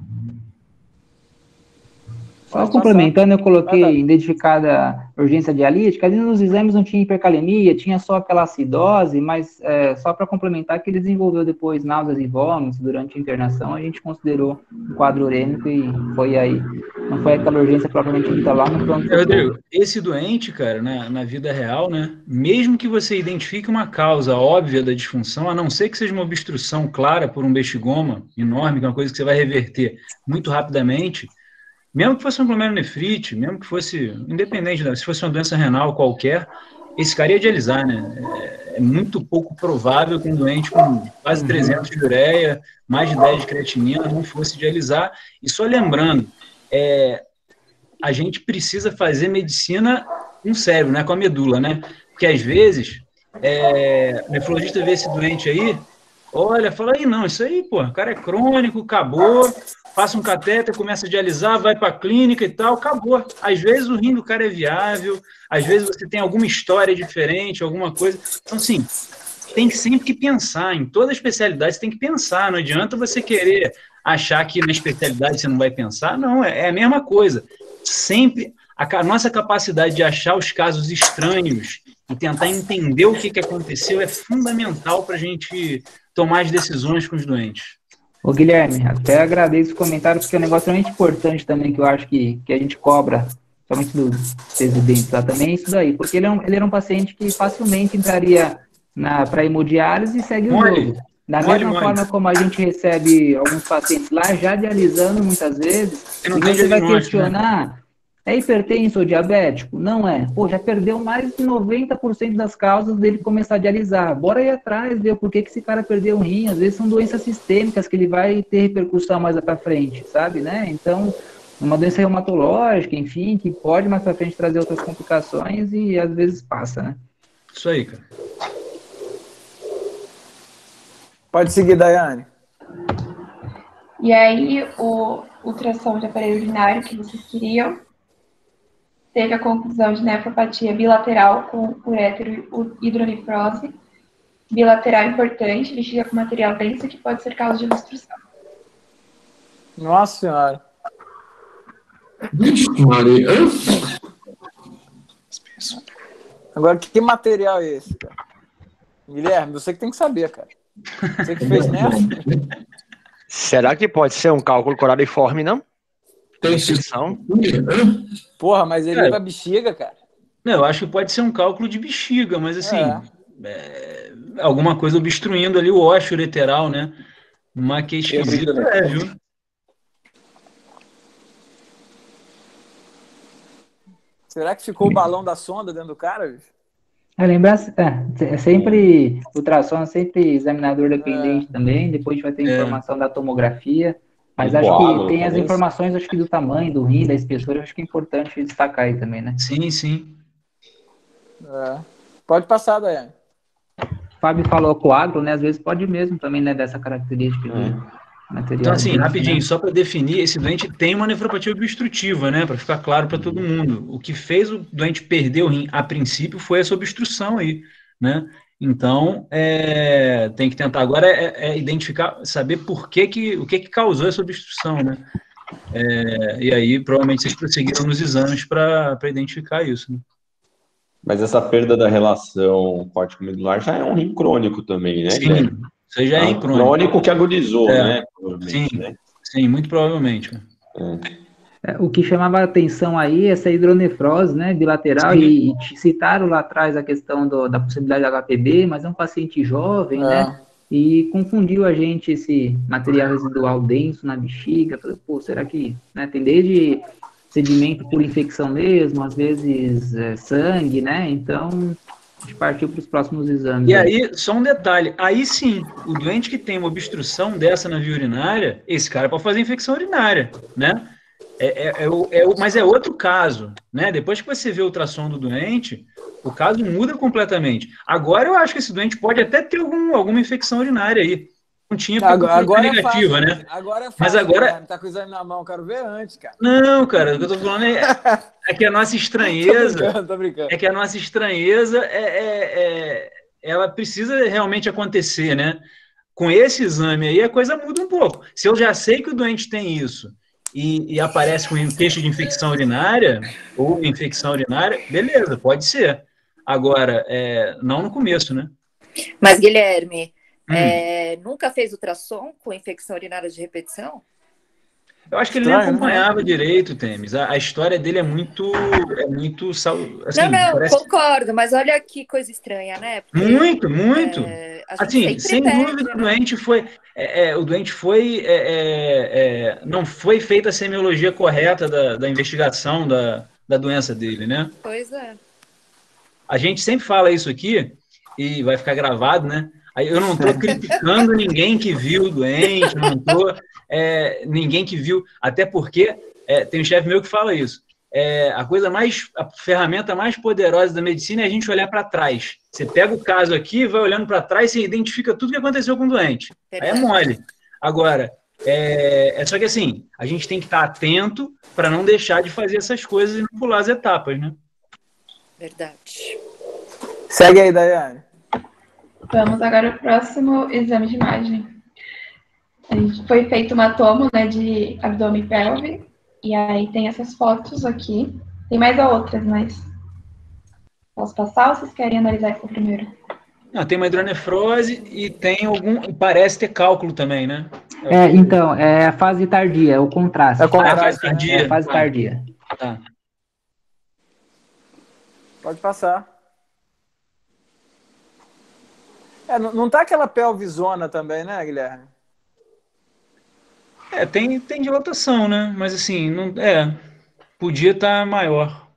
Só complementando, eu coloquei identificada urgência dialítica, ali nos exames não tinha hipercalemia, tinha só aquela acidose, mas só para complementar que ele desenvolveu depois náuseas e vômitos durante a internação, a gente considerou um quadro urêmico e foi aí. Não foi aquela urgência propriamente dita lá no pronto.
Rodrigo, esse doente, cara, na vida real, né, mesmo que você identifique uma causa óbvia da disfunção, a não ser que seja uma obstrução clara por um bexigoma enorme, que é uma coisa que você vai reverter muito rapidamente, mesmo que fosse um glomerulonefrite, mesmo que fosse, independente, se fosse uma doença renal qualquer, esse cara ia dialisar, né? É muito pouco provável que um doente com quase 300 de ureia, mais de 10 de creatinina, não fosse dialisar. E só lembrando, a gente precisa fazer medicina com o cérebro, né? Com a medula, né? Porque às vezes, o nefrologista vê esse doente aí, olha, fala aí, não, isso aí, pô, o cara é crônico, acabou, passa um catéter, começa a dialisar, vai para a clínica e tal, acabou. Às vezes o rim do cara é viável, às vezes você tem alguma história diferente, alguma coisa. Então, assim, tem sempre que pensar, em toda especialidade você tem que pensar, não adianta você querer achar que na especialidade você não vai pensar, não, é a mesma coisa. Sempre, a nossa capacidade de achar os casos estranhos e tentar entender o que aconteceu é fundamental para a gente tomar as decisões com os doentes.
Ô Guilherme, até agradeço o comentário, porque é um negócio realmente importante também, que eu acho que a gente cobra, somente dos residentes lá também, é isso daí, porque ele era um paciente que facilmente entraria para hemodiálise e segue o jogo. Da mesma forma como a gente recebe alguns pacientes lá, já dialisando muitas vezes, e você vai questionar, é hipertenso ou diabético? Não é. Pô, já perdeu mais de 90% das causas dele começar a dialisar. Bora ir atrás, ver por que esse cara perdeu o rim. Às vezes são doenças sistêmicas que ele vai ter repercussão mais para frente, sabe, né? Então, uma doença reumatológica, enfim, que pode mais para frente trazer outras complicações e às vezes passa, né?
Isso aí, cara.
Pode seguir, Daiane.
E aí, o ultrassom de aparelho urinário que vocês queriam teve a conclusão de nefropatia bilateral com urétero e hidronefrose. Bilateral importante, bexiga com material denso que pode ser causa de obstrução.
Nossa Senhora.
Vixe, Maria.
Agora, que material é esse, cara? Guilherme, você que tem que saber, cara. Você que fez nessa.
Será que pode ser um cálculo coraliforme, não?
Tem
infecção.
Porra, mas ele vai bexiga, cara.
Não, eu acho que pode ser um cálculo de bexiga, mas assim, alguma coisa obstruindo ali o ósseo ureteral, né? Uma que esquisita, viu?
Será que ficou o balão da sonda dentro do cara, bicho?
É sempre, ultrassom é sempre examinador dependente também, depois a gente vai ter informação da tomografia, mas acho que tem as informações, acho que do tamanho, do rim, da espessura, acho que é importante destacar aí também, né?
Sim, sim.
Pode passar, Daiane.
O Fábio falou coágulo, né? Às vezes pode mesmo também, né? Dessa característica material.
Então, assim, rapidinho, só para definir, esse doente tem uma nefropatia obstrutiva, né? Para ficar claro para todo mundo. O que fez o doente perder o rim, a princípio, foi essa obstrução aí, né? Então, tem que tentar agora identificar, saber o que causou essa obstrução, né? E aí, provavelmente, vocês prosseguiram nos exames para identificar isso, né?
Mas essa perda da relação córtico-medular já é um rim crônico também, né?
Sim, isso já é rim crônico.
Crônico que agudizou, né?
Sim, né? Sim, muito provavelmente.
O que chamava a atenção aí, essa hidronefrose, né, bilateral, e citaram lá atrás a questão da possibilidade de HPB, mas é um paciente jovem, né, e confundiu a gente esse material residual denso na bexiga. Falei, pô, será que, né, tem desde sedimento por infecção mesmo, às vezes sangue, né, então a gente partiu para os próximos exames.
E aí, só um detalhe, aí sim, o doente que tem uma obstrução dessa na via urinária, esse cara pode fazer infecção urinária, né? Mas é outro caso, né? Depois que você vê o ultrassom do doente, o caso muda completamente. Agora eu acho que esse doente pode até ter alguma infecção urinária aí. Não tinha
agora
negativa,
é fácil,
né?
Agora é fácil,
mas agora
tá com o exame na mão, quero ver antes, cara.
Não, cara, o que eu tô falando é que a nossa estranheza...
Tô brincando.
É que a nossa estranheza ela precisa realmente acontecer, né? Com esse exame aí, a coisa muda um pouco. Se eu já sei que o doente tem isso, e aparece com queixa de infecção urinária, ou infecção urinária, beleza, pode ser. Agora, não no começo, né?
Mas, Guilherme, nunca fez ultrassom com infecção urinária de repetição?
Eu acho que ele nem acompanhava direito, Temes. A história dele é muito assim,
não,
parece...
concordo, mas olha que coisa estranha, né? Porque,
muito. Assim, sem dúvida, o doente não foi feita a semiologia correta da investigação da doença dele, né?
Pois é.
A gente sempre fala isso aqui, e vai ficar gravado, né? Eu não estou criticando ninguém que viu o doente, não estou... ninguém que viu, até porque tem um chefe meu que fala isso. A ferramenta mais poderosa da medicina é a gente olhar para trás. Você pega o caso aqui, vai olhando para trás e identifica tudo que aconteceu com o doente. Aí é mole. Agora, só que assim, a gente tem que estar atento para não deixar de fazer essas coisas e não pular as etapas, né?
Verdade.
Segue aí, Daiane.
Vamos agora ao próximo exame de imagem. Foi feito uma tomo, né, de abdômen e pelve, e aí tem essas fotos aqui. Tem mais outras, mas posso passar ou vocês querem analisar essa primeiro?
Não, tem uma hidronefrose e tem parece ter cálculo também, né?
Então, é a fase tardia, é o contraste.
É a fase tardia.
É a fase tardia.
Tá.
Pode passar. Não tá aquela pelvisona também, né, Guilherme?
Tem dilatação, né? Mas assim, podia estar maior.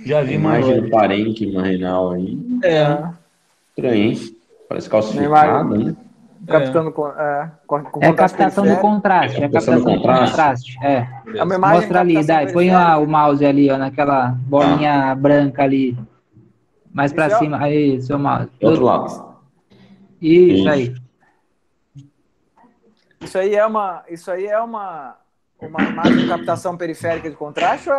Já vi maior.
Imagem do parênquima renal aí. Estranho, hein? Parece calcificado, né?
Captando com
captação do contraste. É captação do contraste. Mostra ali, Dai. Põe o mouse ali, ó, naquela bolinha branca ali. Mais pra cima. Aí, seu mouse.
Outro lado.
Isso aí.
Isso aí é uma imagem de captação periférica de contraste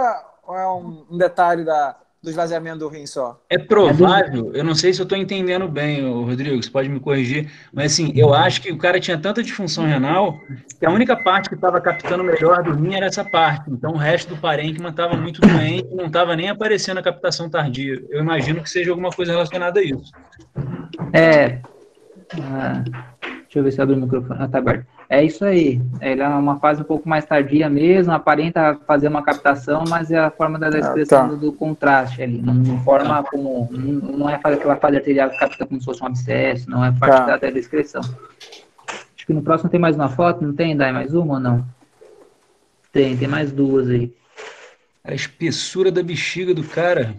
ou é um detalhe do esvaziamento do rim só?
É provável, eu não sei se eu estou entendendo bem, Rodrigo, você pode me corrigir, mas assim, eu acho que o cara tinha tanta disfunção renal que a única parte que estava captando melhor do rim era essa parte, então o resto do parênquima estava muito doente, não estava nem aparecendo a captação tardia. Eu imagino que seja alguma coisa relacionada a isso.
Deixa eu ver se abre o microfone. Tá aberto. É isso aí. Ele é uma fase um pouco mais tardia mesmo, aparenta fazer uma captação, mas é a forma da expressão do contraste ali. Não forma como. Não é aquela fase arterial que capta como se fosse um abscesso, não é parte da excreção. Acho que no próximo tem mais uma foto, não tem? Dá mais uma ou não? Tem mais duas aí.
A espessura da bexiga do cara.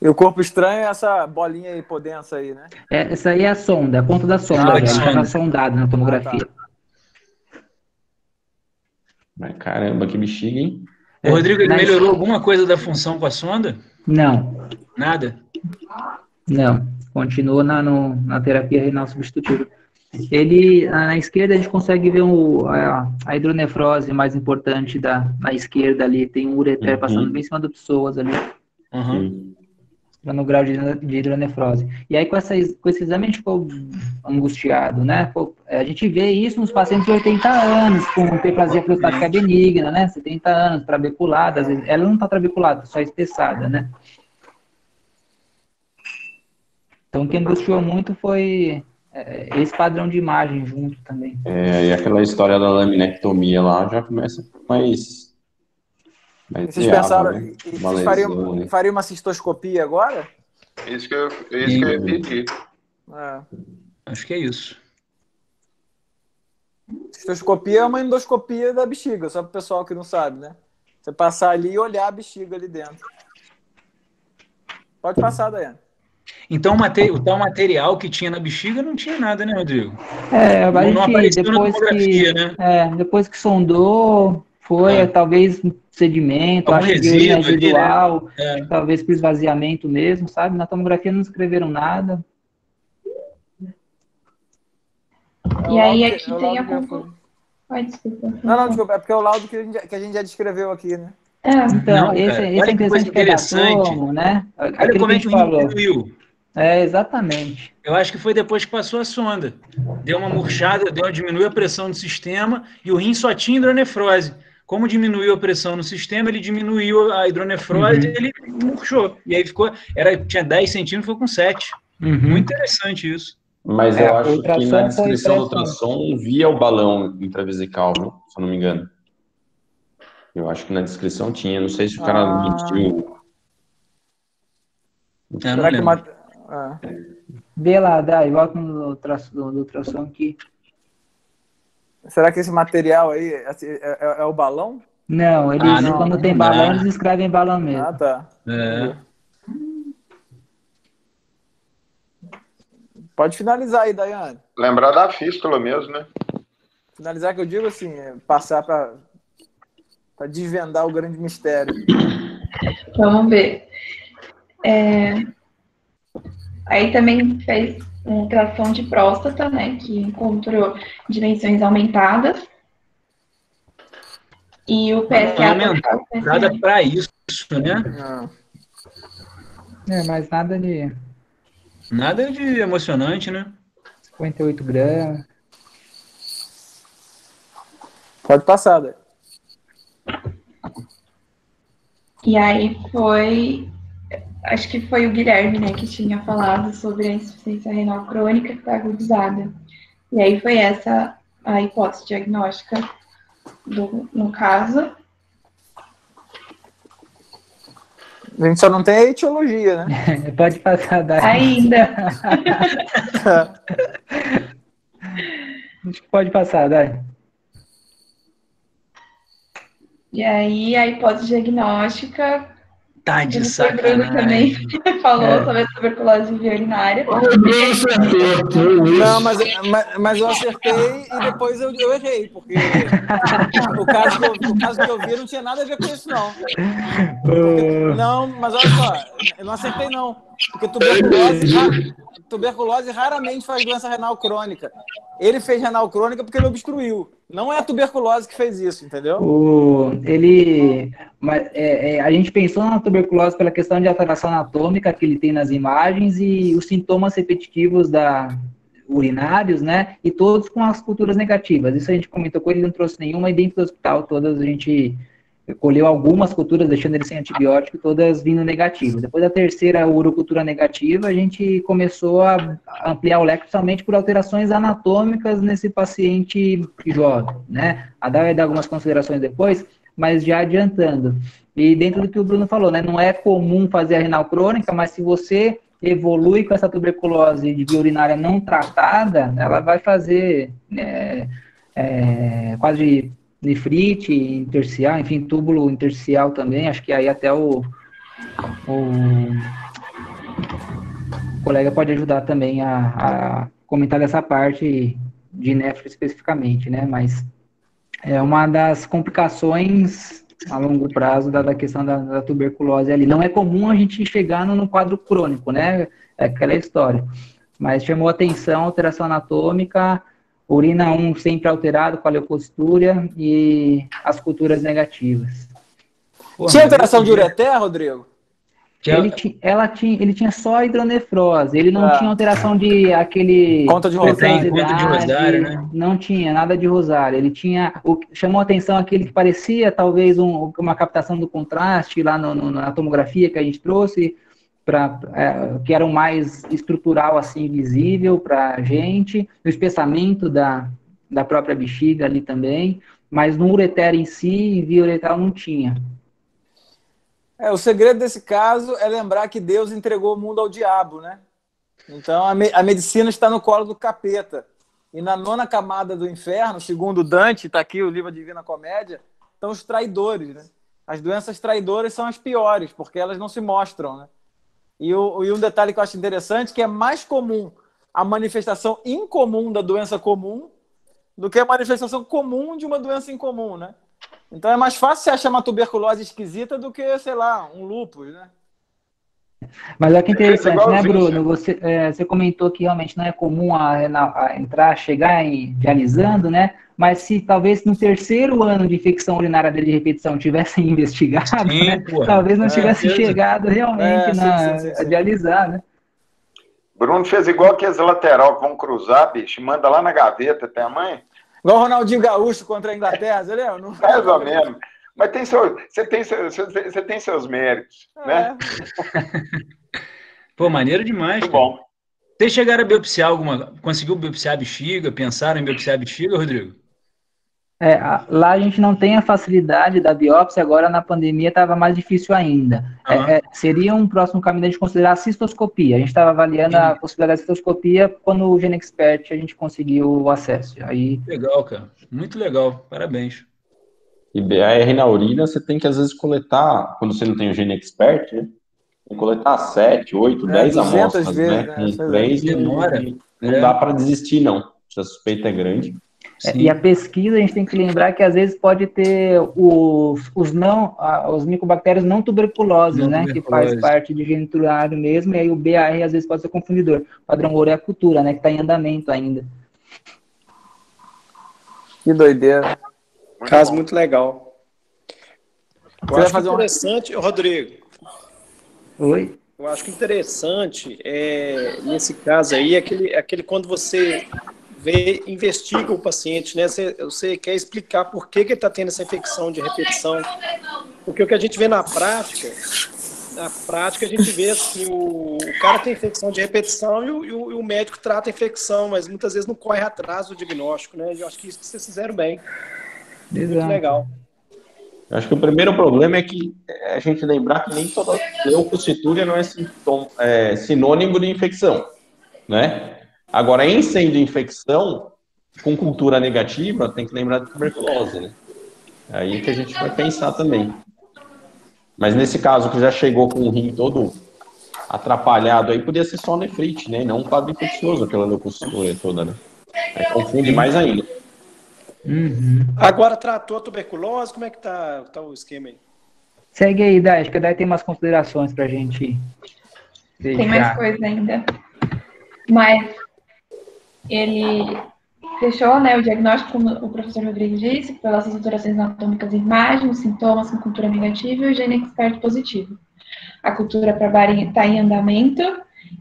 E o corpo estranho é essa bolinha hipodensa aí, né?
Essa aí é a sonda, a ponta da sonda. Ele estava sondado na tomografia.
Mas caramba, que bexiga, hein?
O Rodrigo, ele melhorou alguma coisa da função com a sonda?
Não.
Nada?
Não. Continua na terapia renal substitutiva. Ele, na esquerda, a gente consegue ver a hidronefrose mais importante na esquerda ali. Tem um ureter passando bem em cima do psoas ali. No grau de hidronefrose. E aí, com esse exame, a gente ficou angustiado, né? A gente vê isso nos pacientes de 80 anos, com hiperplasia prostática benigna, né? 70 anos, trabeculada. Às vezes, ela não está trabeculada, só espessada, né? Então, o que angustiou muito foi esse padrão de imagem junto também.
E aquela história da laminectomia lá já começa mais
vocês pensaram, né? Vocês fariam uma cistoscopia agora?
Isso que eu ia pedir.
Acho que é isso.
Cistoscopia é uma endoscopia da bexiga, só para o pessoal que não sabe, né? Você passar ali e olhar a bexiga ali dentro. Pode passar, Daiane.
Então o tal material que tinha na bexiga não tinha nada, né, Rodrigo?
Não apareceu na tomografia, né? Depois que sondou, foi talvez sedimento, acho que residual, né? Talvez por esvaziamento mesmo, sabe? Na tomografia não escreveram nada.
E aí aqui tem a conclusão. Desculpa.
Não, desculpa, é porque é o laudo que a gente já descreveu aqui, né?
Então, esse é interessante,
interessante.
tomo, né?
Olha como é que o rim diminuiu.
Exatamente.
Eu acho que foi depois que passou a sonda. Deu uma murchada, diminuiu a pressão do sistema e o rim só tinha hidronefrose. Como diminuiu a pressão no sistema, ele diminuiu a hidronefrose e ele murchou. E aí tinha 10 centímetros, ficou com 7. Muito interessante isso.
Mas eu acho que na descrição do ultrassom via o balão intravesical, viu? Se eu não me engano. Eu acho que na descrição tinha. Não sei se o cara mentiu.
Será que
Vê lá, Dai, volta no ultrassom aqui.
Será que esse material aí é o balão?
Não, eles quando tem balão, eles escrevem balão mesmo.
Ah, tá. Pode finalizar aí, Daiane.
Lembrar da fístula mesmo, né?
Finalizar que eu digo assim, passar para desvendar o grande mistério.
Vamos ver. Aí também fez uma ultrassom de próstata, né? Que encontrou dimensões aumentadas. E o PSA...
Nada para isso, né?
Mas nada de...
Nada de emocionante, né?
58 gramas.
Pode passar, Dai.
E aí acho que foi o Guilherme, né, que tinha falado sobre a insuficiência renal crônica que está agudizada. E aí foi essa a hipótese diagnóstica no caso.
A gente só não tem a etiologia, né?
Pode passar, Dai.
Ainda.
Acho que pode passar, Dai.
E aí a hipótese diagnóstica...
Tá de
sacanagem. Bruno também falou sobre a tuberculose via urinária.
Não, mas eu acertei e depois eu errei, porque o caso que eu vi não tinha nada a ver com isso, não. Não, mas olha só, eu não acertei, não. Porque tuberculose raramente faz doença renal crônica. Ele fez renal crônica porque ele obstruiu. Não é a tuberculose que fez isso, entendeu?
A gente pensou na tuberculose pela questão de alteração anatômica que ele tem nas imagens e os sintomas repetitivos urinários, né? E todos com as culturas negativas. Isso a gente comentou com ele, não trouxe nenhuma, e dentro do hospital todas a gente colheu algumas culturas, deixando ele sem antibiótico, todas vindo negativas. Depois da terceira urocultura negativa, a gente começou a ampliar o leque somente por alterações anatômicas nesse paciente jovem, né? A Dai vai dar algumas considerações depois, mas já adiantando. E dentro do que o Bruno falou, né? Não é comum fazer a renal crônica, mas se você evolui com essa tuberculose de via urinária não tratada, ela vai fazer quase nefrite intersticial, enfim, túbulo intersticial também. Acho que aí até o colega pode ajudar também a comentar dessa parte de nefro especificamente, né? Mas é uma das complicações a longo prazo da questão da tuberculose ali. Não é comum a gente chegar no quadro crônico, né? É aquela história. Mas chamou atenção, alteração anatômica, urina 1 sempre alterado com a leucocitúria e as culturas negativas.
Tinha alteração de ureter, Rodrigo?
Ele tinha só hidronefrose, ele não tinha alteração de aquele...
Conta de rosário,
né? Não tinha nada de rosário, ele tinha... chamou a atenção aquele que parecia talvez uma captação do contraste lá na tomografia que a gente trouxe, que era o mais estrutural, assim, visível para a gente, o espessamento da própria bexiga ali também, mas no ureter em si, via uretral não tinha.
O segredo desse caso é lembrar que Deus entregou o mundo ao diabo, né? Então a medicina está no colo do capeta. E na 9ª camada do inferno, segundo Dante, está aqui o livro Divina Comédia, estão os traidores, né? As doenças traidoras são as piores, porque elas não se mostram, né? E um detalhe que eu acho interessante, que é mais comum a manifestação incomum da doença comum do que a manifestação comum de uma doença incomum, né? Então é mais fácil você achar uma tuberculose esquisita do que, sei lá, um lúpus, né?
Mas olha que interessante, né, Bruno? Você comentou que realmente não é comum chegar dialisando, né? Mas se talvez no 3º ano de infecção urinária dele de repetição tivessem investigado, né? Talvez não tivesse chegado realmente a dialisar, né?
Bruno fez igual aqueles lateral que vão cruzar, bicho, manda lá na gaveta, tem a mãe?
Igual o Ronaldinho Gaúcho contra a Inglaterra, você lembra? Não...
Mais ou menos. Mas você tem seus méritos, né?
Pô, maneiro demais,
Muito
cara.
bom.
Vocês chegaram a biopsiar conseguiu biopsiar a bexiga? Pensaram em biopsiar a bexiga, Rodrigo?
Lá a gente não tem a facilidade da biópsia, agora na pandemia estava mais difícil ainda. Seria um próximo caminho a gente considerar a cistoscopia. A gente estava avaliando a possibilidade da cistoscopia quando o GeneXpert a gente conseguiu o acesso. Aí...
Legal, cara. Muito legal. Parabéns.
E BAR na urina, você tem que às vezes coletar, quando você não tem o GeneXpert, né? Tem que coletar 7, 8, 10 amostras,
vezes,
né? Com 3
demora.
Não dá para desistir, não. Se a suspeita é grande.
E a pesquisa, a gente tem que lembrar que às vezes pode ter os micobactérias não tuberculoses, né? Que faz parte de genitário mesmo, e aí o BAR às vezes pode ser confundidor. O padrão ouro é a cultura, né? Que está em andamento ainda.
Que doideira.
Caso muito legal. Eu
Você
acho
vai fazer
interessante, Rodrigo.
Oi?
Eu acho que interessante nesse caso aí, aquele quando você investiga o paciente, né? Você quer explicar por que ele está tendo essa infecção de repetição. Porque o que a gente vê na prática a gente vê assim, o cara tem infecção de repetição e o médico trata a infecção, mas muitas vezes não corre atrás do diagnóstico, né? Eu acho que isso que vocês fizeram bem. Muito legal.
Eu acho que o primeiro problema é que a gente lembrar que nem toda leucocitúria não é sinônimo de infecção, né? Agora, em sendo infecção, com cultura negativa, tem que lembrar de tuberculose, né? É aí que a gente vai pensar também. Mas nesse caso, que já chegou com o rim todo atrapalhado, aí podia ser só nefrite, né? Não um quadro infeccioso, aquela leucocitúria toda, né? Aí confunde mais ainda.
Uhum.
Agora, tratou a tuberculose? Como é que tá o esquema aí?
Segue aí, Dai. Acho que a Dai tem umas considerações pra gente deixar.
Tem mais coisa ainda. Mas ele fechou, né, o diagnóstico, como o professor Rodrigo disse, pelas alterações anatômicas e imagens, sintomas com cultura negativa e o GeneXpert positivo. A cultura para Bari está em andamento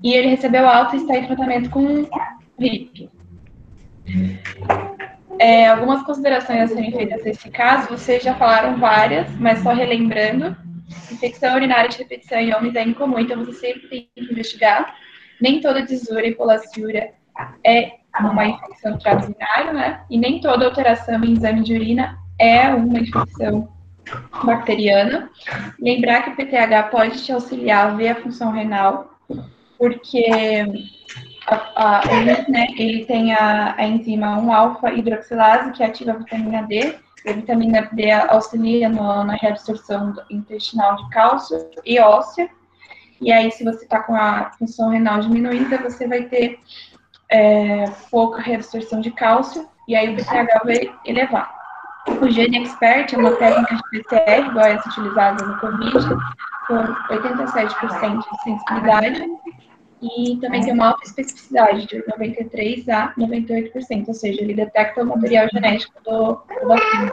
e ele recebeu alta e está em tratamento com RIP. Algumas considerações a serem feitas nesse caso, vocês já falaram várias, mas só relembrando, infecção urinária de repetição em homens é incomum, então você sempre tem que investigar. Nem toda disúria e polaciúria é uma infecção do trato urinário, né? E nem toda alteração em exame de urina é uma infecção bacteriana. Lembrar que o PTH pode te auxiliar a ver a função renal, porque ele tem a enzima 1-alfa-hidroxilase, que ativa a vitamina D. A vitamina D auxilia na reabsorção intestinal de cálcio e óssea. E aí, se você está com a função renal diminuída, você vai ter pouca reabsorção de cálcio, e aí o PTH vai elevar. O GeneXpert é uma técnica de PCR, igual essa utilizada no Covid, com 87% de sensibilidade, e também tem uma alta especificidade, de 93% a 98%, ou seja, ele detecta o material genético do vacina.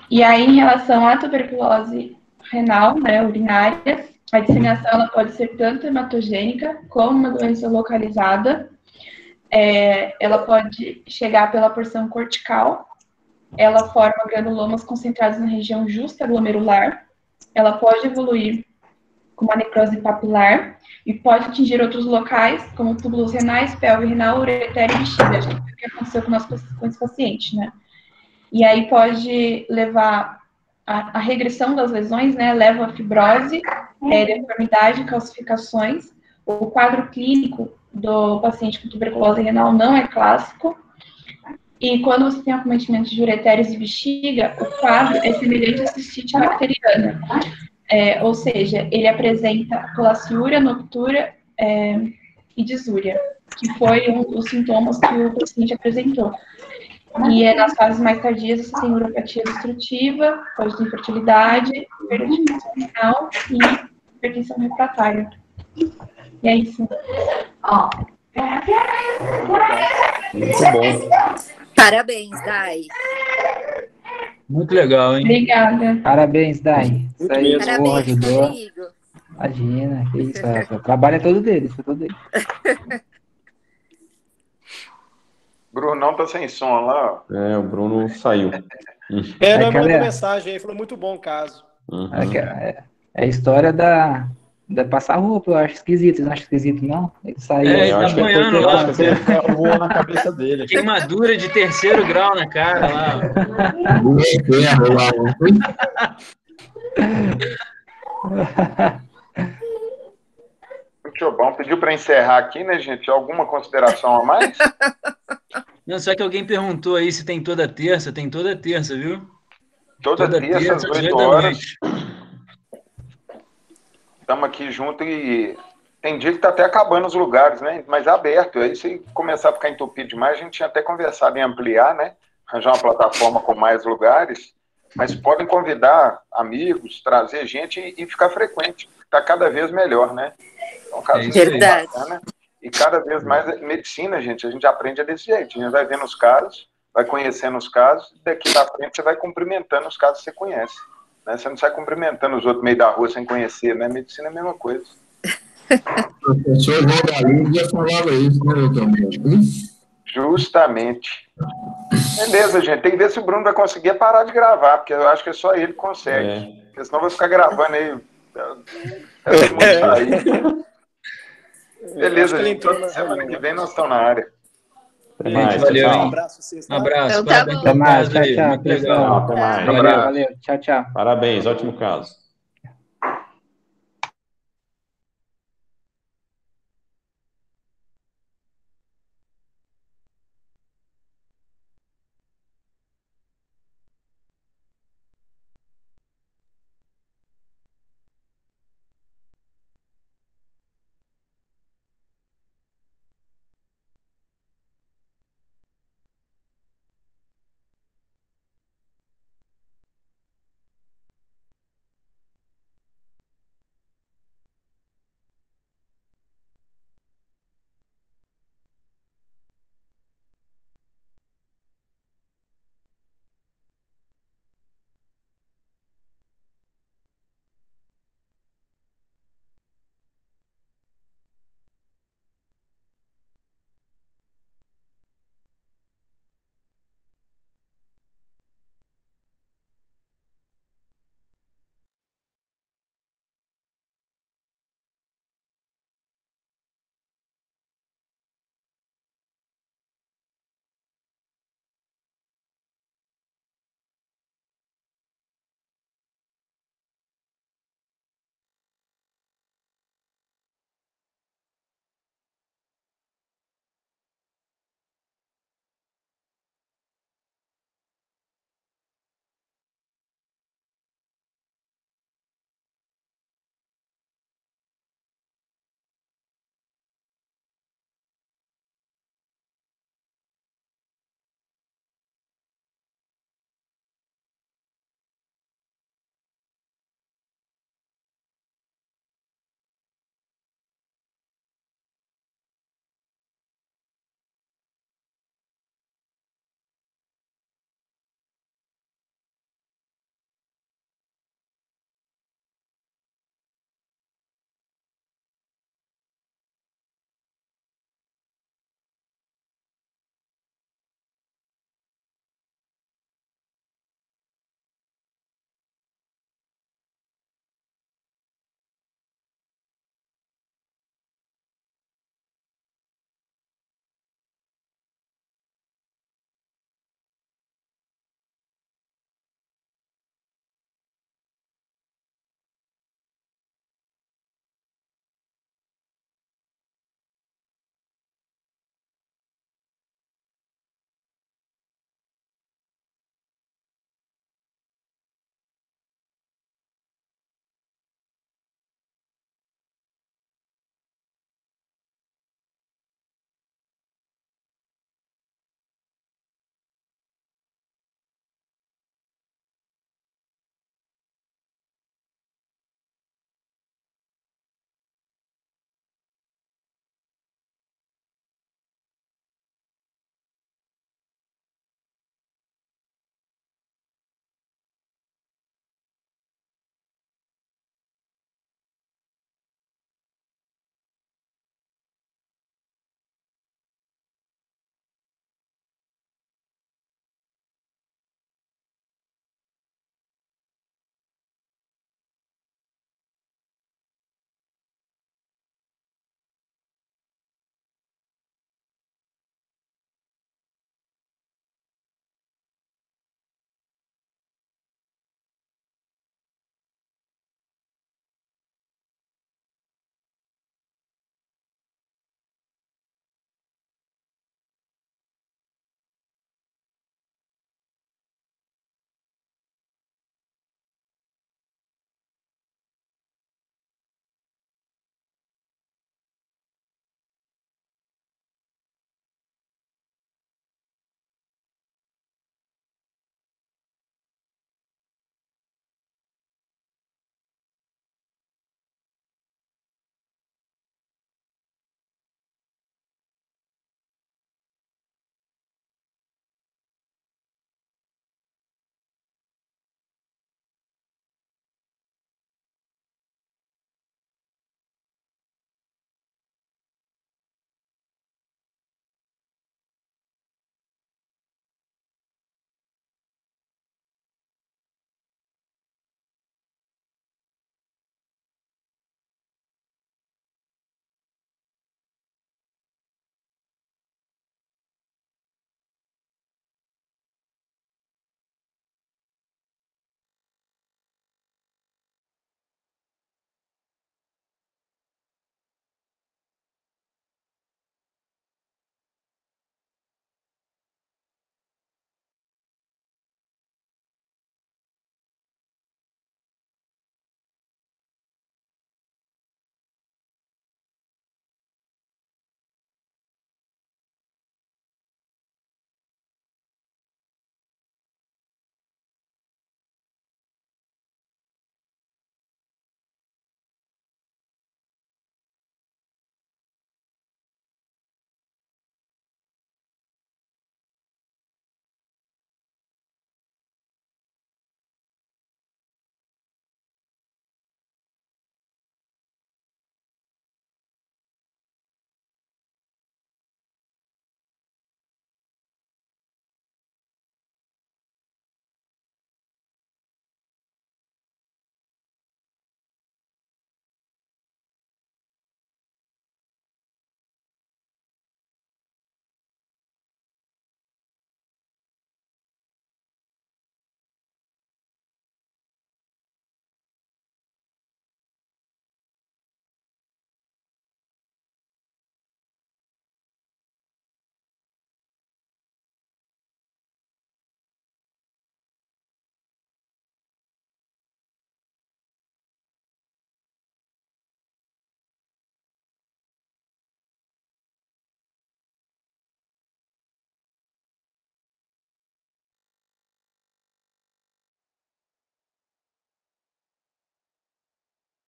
E aí, em relação à tuberculose renal, né, urinária, a disseminação ela pode ser tanto hematogênica como uma doença localizada. Ela pode chegar pela porção cortical, ela forma granulomas concentrados na região justa glomerular, ela pode evoluir com uma necrose papilar e pode atingir outros locais, como túbulos renais, pelve renal, ureter e bexiga, acho que é o que aconteceu com esse paciente, né? E aí pode levar a regressão das lesões, né, leva a fibrose, deformidade, calcificações. O quadro clínico do paciente com tuberculose renal não é clássico. E quando você tem acometimento de uretérios e bexiga, o quadro é semelhante à cistite bacteriana. Ou seja, ele apresenta polaciúria, noctúria e disúria, que foi um dos sintomas que o paciente apresentou. E nas fases mais tardias você tem uropatia destrutiva, pode ter infertilidade, perda de função renal e hipertensão refratária. E é isso.
Muito bom.
Parabéns, Dai.
Muito legal, hein?
Obrigada.
Parabéns, Dai. Isso aí,
Parabéns,
ajudou.
Rodrigo.
Imagina, que isso. O trabalho é todo deles, é todo deles.
Brunão tá sem som lá, ó.
O Bruno saiu.
Não mandou mensagem aí, falou muito bom o caso.
É a história da passar roupa, eu acho esquisito. Vocês não acham esquisito, não? Ele saiu.
Eu acho que voou na cabeça dele.
Queimadura de 3º grau na cara lá.
Muito bom. Pediu para encerrar aqui, né, gente? Alguma consideração a mais?
Não, só que alguém perguntou aí se tem toda terça. Tem toda terça, viu?
Toda terça, às 8 horas. Estamos aqui junto e tem dia que está até acabando os lugares, né? Mas é aberto. Aí se começar a ficar entupido demais, a gente tinha até conversado em ampliar, né? Arranjar uma plataforma com mais lugares. Mas podem convidar amigos, trazer gente e ficar frequente. Está cada vez melhor, né? Então,
verdade.
Bacana. E cada vez mais medicina, gente, a gente aprende desse jeito. A gente vai vendo os casos, vai conhecendo os casos, e daqui para frente você vai cumprimentando os casos que você conhece. Né? Você não sai cumprimentando os outros no meio da rua sem conhecer, né? Medicina é a mesma coisa.
O professor Rodalinho já falava isso, né, doutor?
Justamente. Beleza, gente. Tem que ver se o Bruno vai conseguir parar de gravar, porque eu acho que só ele consegue. Porque senão vai ficar gravando aí. Beleza, gente. Toda semana que vem nós estamos na área.
Valeu,
Um abraço, vocês.
Um abraço.
Então, tá bom.
Até mais, tchau,
Muito legal.
Até mais.
Valeu, tchau, tchau.
Parabéns, ótimo caso.